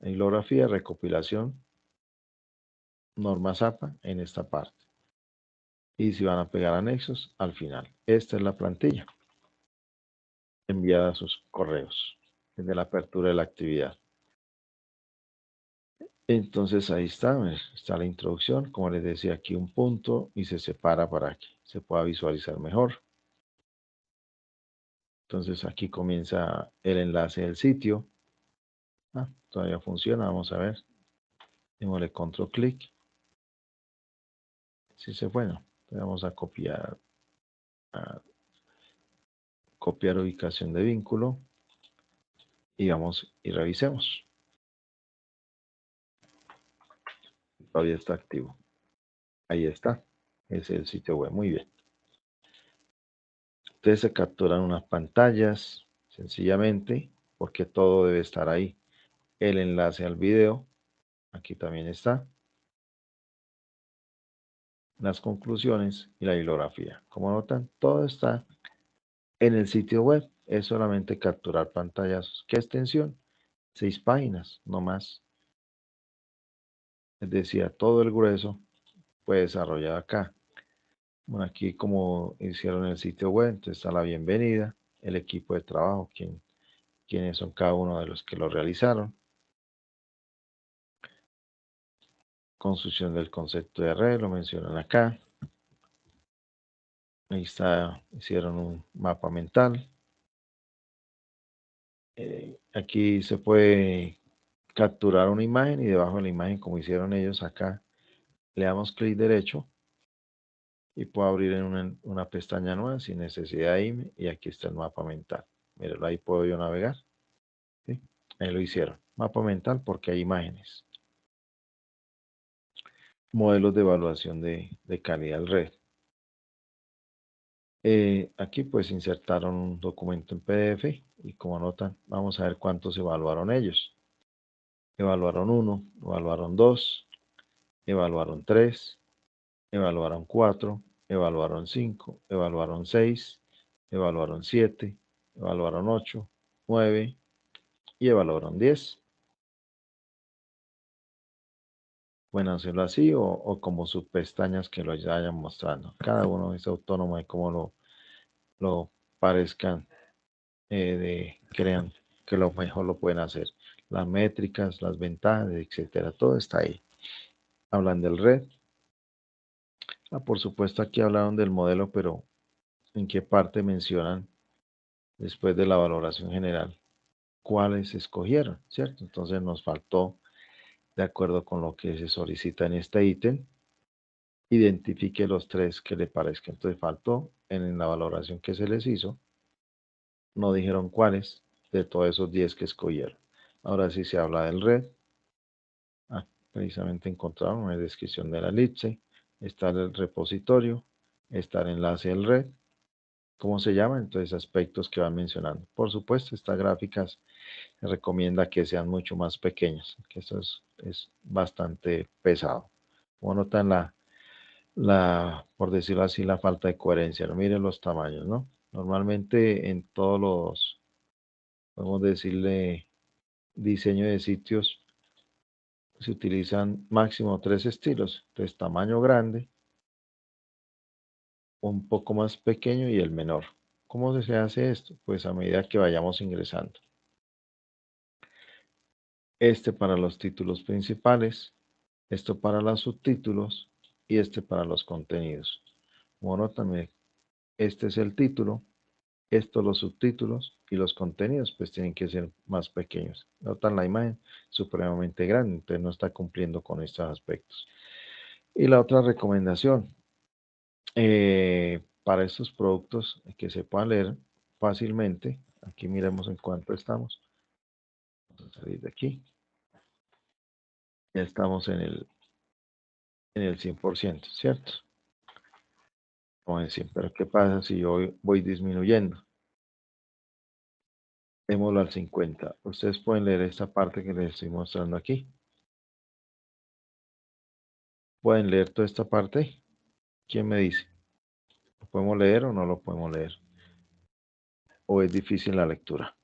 Bibliografía, recopilación, norma ZAPA en esta parte. Y si van a pegar anexos, al final. Esta es la plantilla enviada a sus correos desde la apertura de la actividad. Entonces ahí está la introducción. Como les decía, aquí un punto y se separa para que se pueda visualizar mejor. Entonces aquí comienza el enlace del sitio. Todavía funciona, vamos a ver. Démosle control clic. Sí se fue, ¿no? Vamos a copiar ubicación de vínculo y vamos y revisemos. Todavía está activo. Ahí está. Es el sitio web. Muy bien. Entonces se capturan unas pantallas sencillamente porque todo debe estar ahí. El enlace al video. Aquí también está. Las conclusiones y la bibliografía. Como notan, todo está en el sitio web. Es solamente capturar pantallas. ¿Qué extensión? 6 páginas, no más. Es decir, todo el grueso fue desarrollado acá. Bueno, aquí como hicieron el sitio web, entonces está la bienvenida, el equipo de trabajo, quiénes son cada uno de los que lo realizaron. Construcción del concepto de red, lo mencionan acá. Ahí está, hicieron un mapa mental. Aquí se puede capturar una imagen y debajo de la imagen, como hicieron ellos acá, le damos clic derecho y puedo abrir en una pestaña nueva sin necesidad de irme y aquí está el mapa mental. Mírenlo, ahí puedo yo navegar. ¿Sí? Ahí lo hicieron. Mapa mental porque hay imágenes. Modelos de evaluación de calidad del red. Aquí pues insertaron un documento en PDF y como notan, vamos a ver cuántos evaluaron ellos. Evaluaron 1, evaluaron 2, evaluaron 3, evaluaron 4, evaluaron 5, evaluaron 6, evaluaron 7, evaluaron 8, 9 y evaluaron 10. Pueden hacerlo así o como sus pestañas que lo vayan mostrando. Cada uno es autónomo de cómo lo parezcan, crean que lo mejor lo pueden hacer. Las métricas, las ventajas, etcétera, todo está ahí. Hablan del red. Por supuesto aquí hablaron del modelo, pero ¿en qué parte mencionan después de la valoración general cuáles escogieron? ¿Cierto? Entonces nos faltó, de acuerdo con lo que se solicita en este ítem, identifique los 3 que le parezcan. Entonces faltó en la valoración que se les hizo, no dijeron cuáles de todos esos 10 que escogieron. Ahora sí se habla del red. Precisamente encontraron una descripción de la elipse, está el repositorio, está el enlace del red. ¿Cómo se llama? Entonces aspectos que van mencionando. Por supuesto, estas gráficas se recomienda que sean mucho más pequeñas, que esto es bastante pesado. Como notan por decirlo así, la falta de coherencia. Miren los tamaños, ¿no? Normalmente en todos los, podemos decirle, diseño de sitios, se utilizan máximo 3 estilos. Entonces, tamaño grande, un poco más pequeño y el menor. ¿Cómo se hace esto? Pues a medida que vayamos ingresando. Este para los títulos principales, esto para los subtítulos y este para los contenidos. Bueno, también este es el título, estos los subtítulos y los contenidos pues tienen que ser más pequeños. Notan la imagen supremamente grande, entonces no está cumpliendo con estos aspectos. Y la otra recomendación, para estos productos que se puedan leer fácilmente, aquí miremos en cuánto estamos. Vamos a salir de aquí. Ya estamos en el 100%, ¿cierto? Como en 100, pero ¿qué pasa si yo voy disminuyendo? Démoslo al 50. Ustedes pueden leer esta parte que les estoy mostrando aquí. ¿Pueden leer toda esta parte? ¿Quién me dice? ¿Lo podemos leer o no lo podemos leer? ¿O es difícil la lectura?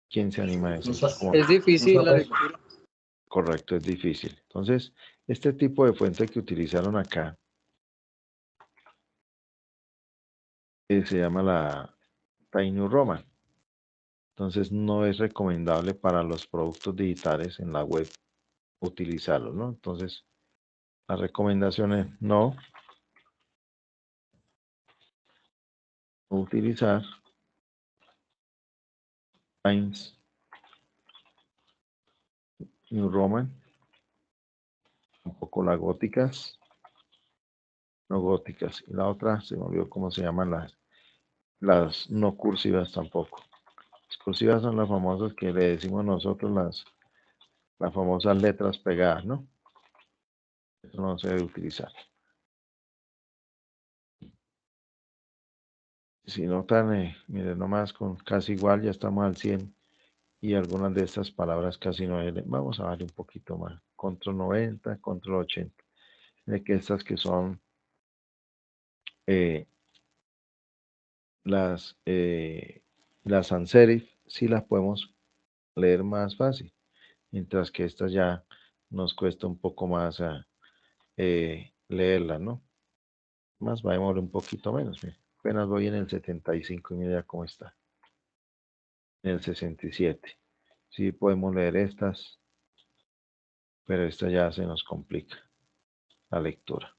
¿Quién se anima a decir? Es difícil la lectura. Correcto, es difícil. Entonces, este tipo de fuente que utilizaron acá se llama la Times New Roman. Entonces, no es recomendable para los productos digitales en la web utilizarlo, ¿no? Entonces, la recomendación es no utilizar Times New Roman, tampoco las góticas, no góticas. Y la otra, se me olvidó cómo se llaman las no cursivas tampoco. Las cursivas son las famosas que le decimos nosotros las famosas letras pegadas, ¿no? Eso no se debe utilizar. Si notan, miren, nomás con casi igual ya estamos al 100 y algunas de estas palabras casi no hay. Vamos a darle un poquito más. Control 90, control 80. De que estas que son eh, las sans serif, sí las podemos leer más fácil, mientras que estas ya nos cuesta un poco más leerlas, ¿no? Más va a demorar un poquito menos. Mira. Apenas voy en el 75 y mira cómo está. En el 67. Sí podemos leer estas, pero esta ya se nos complica la lectura.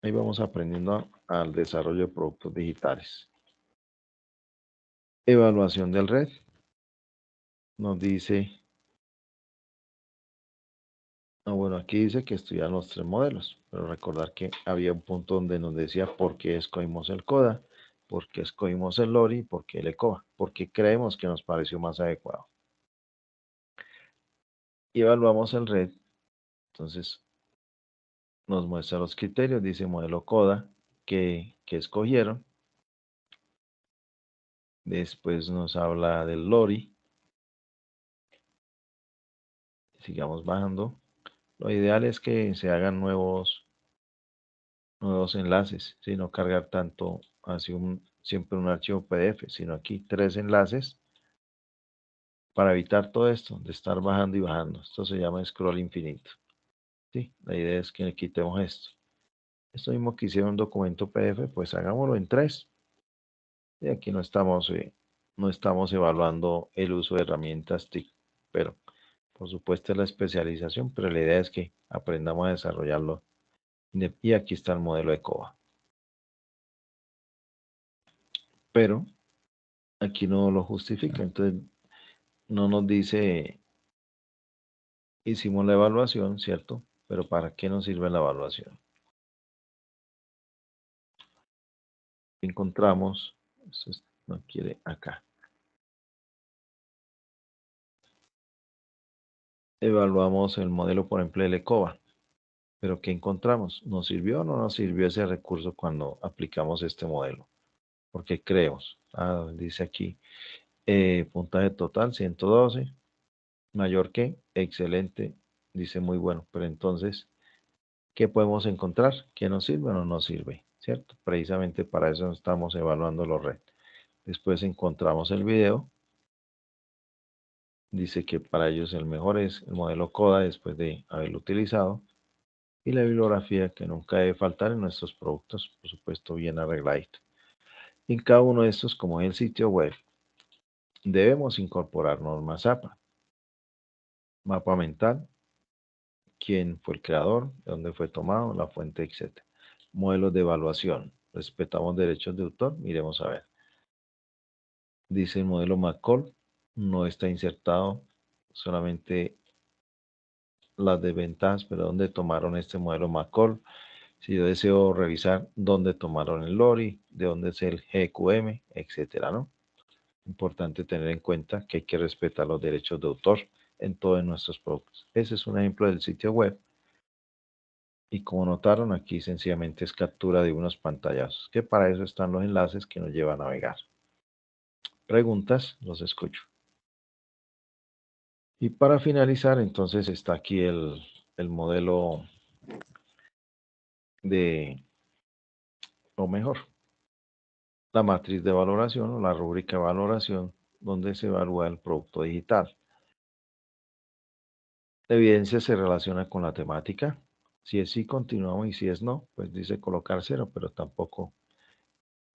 Ahí vamos aprendiendo al desarrollo de productos digitales. Evaluación del red. Nos dice, bueno, aquí dice que estudian los 3 modelos, pero recordar que había un punto donde nos decía por qué escogimos el CODA, por qué escogimos el LORI, por qué el ECOA, porque creemos que nos pareció más adecuado. Y evaluamos el red, entonces nos muestra los criterios, dice modelo CODA que escogieron. Después nos habla del LORI. Sigamos bajando. Lo ideal es que se hagan nuevos enlaces, no cargar tanto así siempre un archivo PDF, sino aquí 3 enlaces para evitar todo esto de estar bajando y bajando. Esto se llama scroll infinito. ¿Sí? La idea es que quitemos esto. Esto mismo que hicieron un documento PDF, pues hagámoslo en 3. Y aquí no estamos evaluando el uso de herramientas TIC, pero por supuesto es la especialización, pero la idea es que aprendamos a desarrollarlo. Y aquí está el modelo de COBA. Pero aquí no lo justifica, entonces no nos dice, hicimos la evaluación, ¿cierto? Pero ¿para qué nos sirve la evaluación? Encontramos, esto no quiere acá. Evaluamos el modelo, por ejemplo, el ECOBA. Pero ¿qué encontramos? ¿Nos sirvió o no nos sirvió ese recurso cuando aplicamos este modelo? Porque creemos, dice aquí, puntaje total 112, mayor que, excelente, dice muy bueno, pero entonces ¿Qué podemos encontrar? ¿Qué nos sirve o no nos sirve? ¿Cierto? Precisamente para eso estamos evaluando los RED. Después encontramos el video. Dice que para ellos el mejor es el modelo CODA después de haberlo utilizado. Y la bibliografía que nunca debe faltar en nuestros productos, por supuesto, bien arregladito. En cada uno de estos, como es el sitio web, debemos incorporar normas APA. Mapa mental, quién fue el creador, de dónde fue tomado, la fuente, etc. Modelos de evaluación. Respetamos derechos de autor. Miremos a ver. Dice el modelo McCall, no está insertado, solamente las desventajas, pero dónde tomaron este modelo McCall. Si yo deseo revisar dónde tomaron el LORI, de dónde es el GQM, etcétera, ¿no? Importante tener en cuenta que hay que respetar los derechos de autor en todos nuestros productos. Ese es un ejemplo del sitio web. Y como notaron, aquí sencillamente es captura de unos pantallazos, que para eso están los enlaces que nos llevan a navegar. Preguntas, los escucho. Y para finalizar, entonces está aquí el modelo o mejor, la matriz de valoración o la rúbrica de valoración, donde se evalúa el producto digital. La evidencia se relaciona con la temática. Si es sí, continuamos, y si es no, pues dice colocar 0, pero tampoco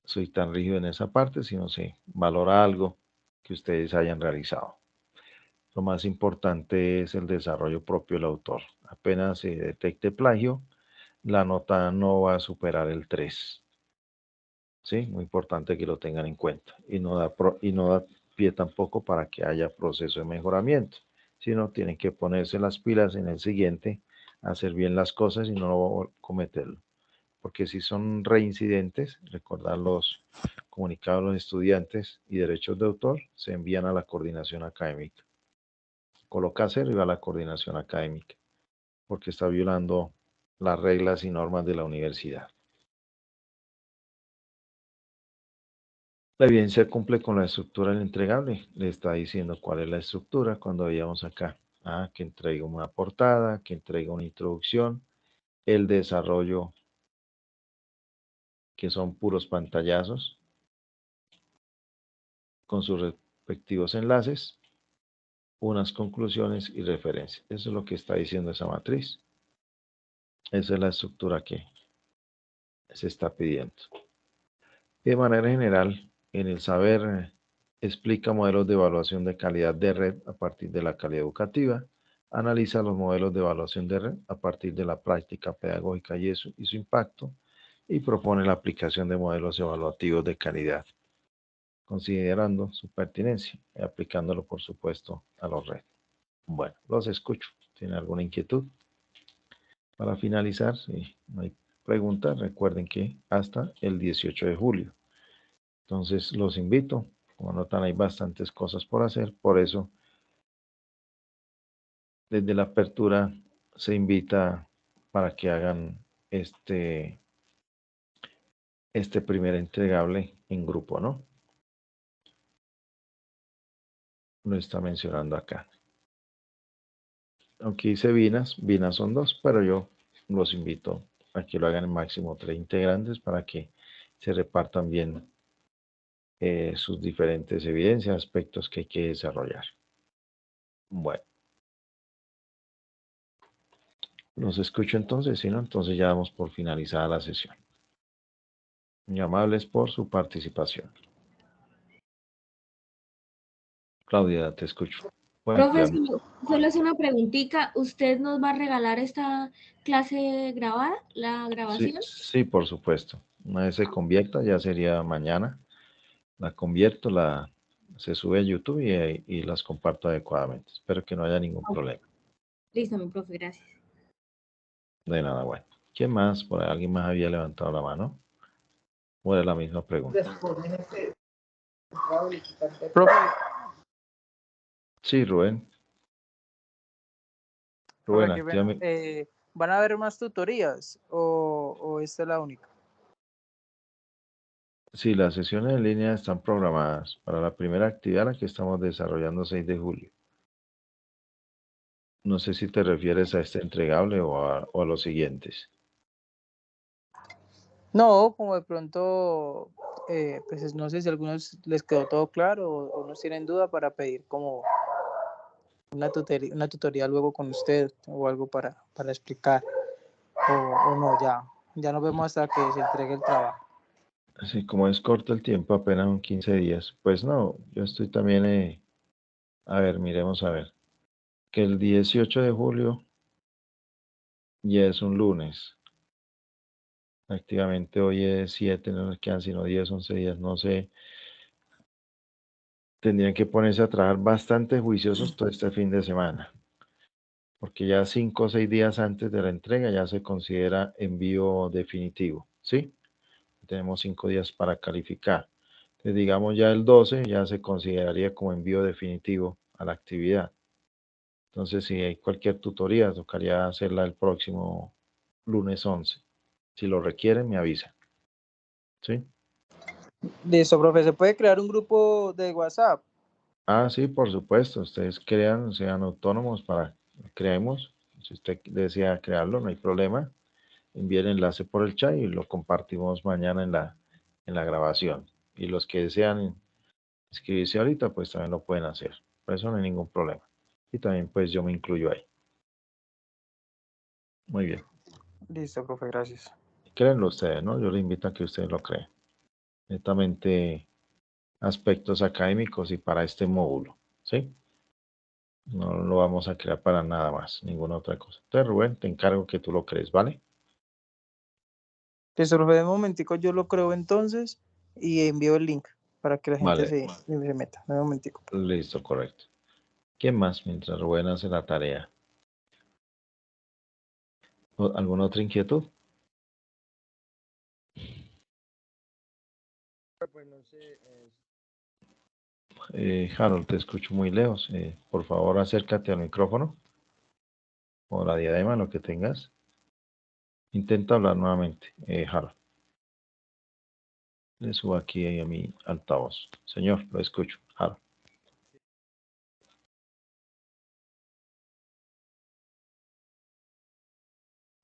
soy tan rígido en esa parte, sino se valora algo que ustedes hayan realizado. Lo más importante es el desarrollo propio del autor. Apenas se detecte plagio, la nota no va a superar el 3. ¿Sí? Muy importante que lo tengan en cuenta. Y no da pie tampoco para que haya proceso de mejoramiento, sino tienen que ponerse las pilas en el siguiente, hacer bien las cosas y no cometerlo. Porque si son reincidentes, recordar los comunicados a los estudiantes y derechos de autor se envían a la coordinación académica. Coloca 0 y va a la coordinación académica, porque está violando las reglas y normas de la universidad. La evidencia cumple con la estructura del entregable. Le está diciendo cuál es la estructura cuando veíamos acá. Que entrega una portada, que entrega una introducción, el desarrollo, que son puros pantallazos, con sus respectivos enlaces, unas conclusiones y referencias. Eso es lo que está diciendo esa matriz. Esa es la estructura que se está pidiendo. De manera general, en el saber explica modelos de evaluación de calidad de red a partir de la calidad educativa, analiza los modelos de evaluación de red a partir de la práctica pedagógica y su impacto, y propone la aplicación de modelos evaluativos de calidad, considerando su pertinencia y aplicándolo, por supuesto, a los redes. Bueno, los escucho. ¿Tienen alguna inquietud? Para finalizar, si no hay preguntas, recuerden que hasta el 18 de julio. Entonces los invito, como notan hay bastantes cosas por hacer, por eso desde la apertura se invita para que hagan este primer entregable en grupo, ¿no? Lo está mencionando acá. Aunque dice Vinas son 2, pero yo los invito a que lo hagan en máximo 3 integrantes para que se repartan bien sus diferentes evidencias, aspectos que hay que desarrollar. Bueno. Los escucho entonces, si no, entonces ya damos por finalizada la sesión. Muy amables por su participación. Claudia, te escucho. Profe, solo es una preguntita. ¿Usted nos va a regalar esta clase grabada, la grabación? Sí, por supuesto. Una vez se convierta, ya sería mañana. La convierto, se sube a YouTube y las comparto adecuadamente. Espero que no haya ningún problema. Listo, mi profe, gracias. De nada, bueno. ¿Quién más? Por ahí alguien más había levantado la mano. ¿O era la misma pregunta? Profe. Sí, Rubén. Rubén, actívame. ¿Van a haber más tutorías o esta es la única? Sí, las sesiones en línea están programadas para la primera actividad, la que estamos desarrollando 6 de julio. No sé si te refieres a este entregable o a los siguientes. No, como de pronto, pues no sé si a algunos les quedó todo claro o unos tienen duda para pedir como una tutoría luego con usted o algo para explicar o no, ya nos vemos hasta que se entregue el trabajo. Así como es corto el tiempo, apenas un 15 días. Pues no, yo estoy también, a ver, miremos a ver, que el 18 de julio ya es un lunes. Prácticamente hoy es 7, no nos quedan sino 10, 11 días, no sé. Tendrían que ponerse a trabajar bastante juiciosos todo este fin de semana, porque ya 5 o 6 días antes de la entrega ya se considera envío definitivo, ¿sí? Tenemos 5 días para calificar. Entonces, digamos ya el 12 ya se consideraría como envío definitivo a la actividad. Entonces, si hay cualquier tutoría, tocaría hacerla el próximo lunes 11. Si lo requieren, me avisa. ¿Sí? Listo, profe, ¿se puede crear un grupo de WhatsApp? Ah, sí, por supuesto. Ustedes crean, sean autónomos para creemos. Si usted desea crearlo, no hay problema. Envíe el enlace por el chat y lo compartimos mañana en la grabación. Y los que desean inscribirse ahorita, pues también lo pueden hacer. Por eso no hay ningún problema. Y también pues yo me incluyo ahí. Muy bien. Listo, profe, gracias. Créanlo ustedes, ¿no? Yo les invito a que ustedes lo creen. Netamente aspectos académicos y para este módulo, ¿sí? No lo vamos a crear para nada más, ninguna otra cosa. Entonces, Rubén, te encargo que tú lo crees, ¿vale? Listo, profe, de un momentico yo lo creo entonces y envío el link para que la gente Vale, se meta. De un momentico. listo, correcto. ¿Quién más mientras Rubén hace la tarea? ¿Alguna otra inquietud? Pues no sé, Harold, te escucho muy lejos. Por favor, acércate al micrófono o la diadema, lo que tengas. Intenta hablar nuevamente, Harold. Le subo aquí a mi altavoz. Señor, lo escucho. Harold.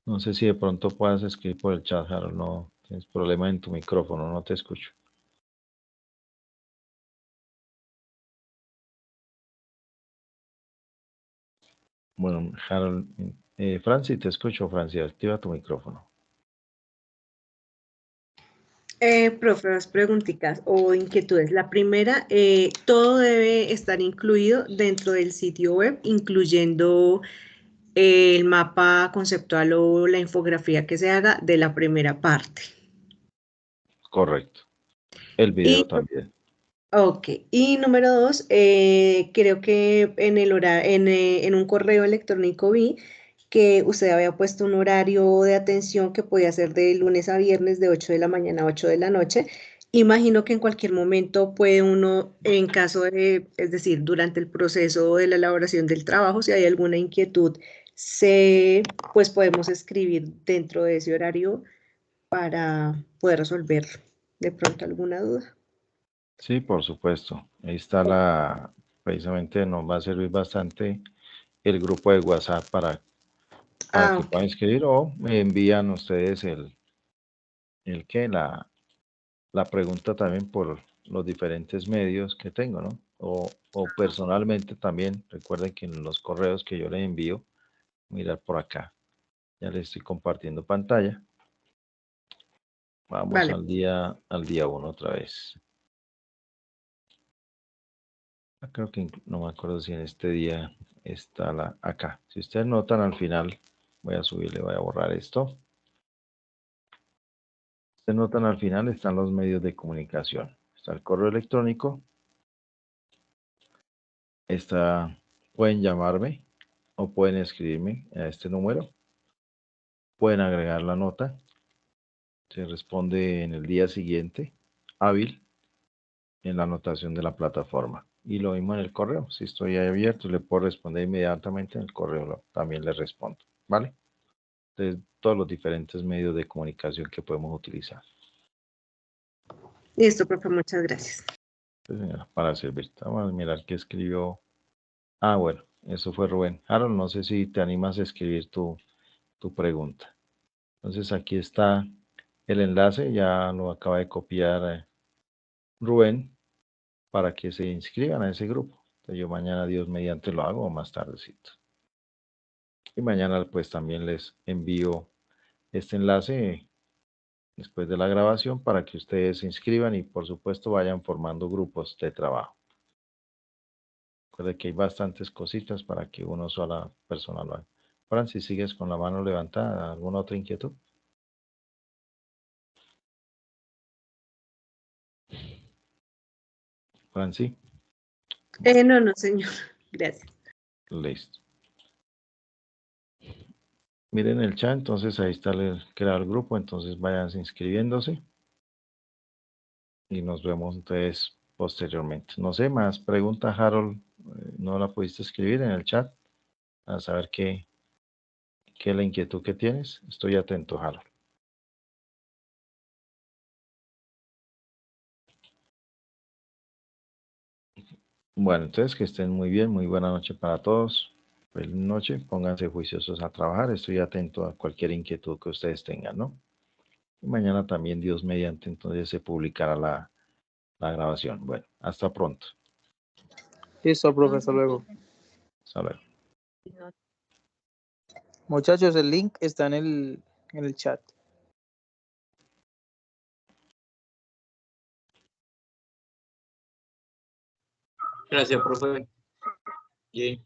No sé si de pronto puedas escribir por el chat, Harold. No tienes problema en tu micrófono, no te escucho. Bueno, Harold, Francis, te escucho, Francis, activa tu micrófono. Profe, dos preguntitas o inquietudes. La primera, todo debe estar incluido dentro del sitio web, incluyendo el mapa conceptual o la infografía que se haga de la primera parte. Correcto. El video Y, también. ok, y número dos, creo que en un correo electrónico vi que usted había puesto un horario de atención que podía ser de lunes a viernes de 8 de la mañana a 8 de la noche. Imagino que en cualquier momento puede uno, en caso de, es decir, durante el proceso de la elaboración del trabajo, si hay alguna inquietud, pues podemos escribir dentro de ese horario para poder resolver de pronto alguna duda. Sí, por supuesto. Ahí está precisamente nos va a servir bastante el grupo de WhatsApp para que Ok. puedan escribir o me envían ustedes la pregunta también por los diferentes medios que tengo, ¿no? O personalmente también, recuerden que en los correos que yo les envío, mirar por acá, ya les estoy compartiendo pantalla. Vamos Vale. al día 1 otra vez. Creo que no me acuerdo si en este día está acá. Si ustedes notan al final, voy a subirle, voy a borrar esto. Ustedes notan al final están los medios de comunicación. Está el correo electrónico. Pueden llamarme o pueden escribirme a este número. Pueden agregar la nota. Se responde en el día siguiente, hábil, en la anotación de la plataforma. Y lo mismo en el correo. Si estoy ahí abierto, le puedo responder inmediatamente en el correo. También le respondo. ¿Vale? De todos los diferentes medios de comunicación que podemos utilizar. Listo, profe, muchas gracias. Pues, señora, para servirte. Vamos a mirar qué escribió. Ah, bueno, Eso fue Rubén. Harold, no sé si te animas a escribir tu pregunta. Entonces aquí está el enlace, ya lo acaba de copiar Rubén para que se inscriban a ese grupo. Entonces yo mañana, Dios mediante, lo hago o más tardecito. Y mañana pues también les envío este enlace después de la grabación para que ustedes se inscriban y por supuesto vayan formando grupos de trabajo. Recuerda que hay bastantes cositas para que una sola persona lo haga. Francis, ¿sigues con la mano levantada? ¿Alguna otra inquietud? Francis, No, señor. Gracias. listo. Miren el chat, entonces ahí está el crear grupo, entonces vayan inscribiéndose y nos vemos entonces posteriormente. No sé, más preguntas, Harold, no la pudiste escribir en el chat a saber qué es la inquietud que tienes. Estoy atento, Harold. Bueno, entonces que estén muy bien, muy buena noche para todos. Feliz noche, pónganse juiciosos a trabajar, estoy atento a cualquier inquietud que ustedes tengan, ¿no? Y mañana también, Dios mediante, entonces se publicará la grabación. Bueno, hasta pronto. Listo, profe, hasta luego. Hasta luego. Muchachos, el link está en el chat. Gracias, profe. Bien.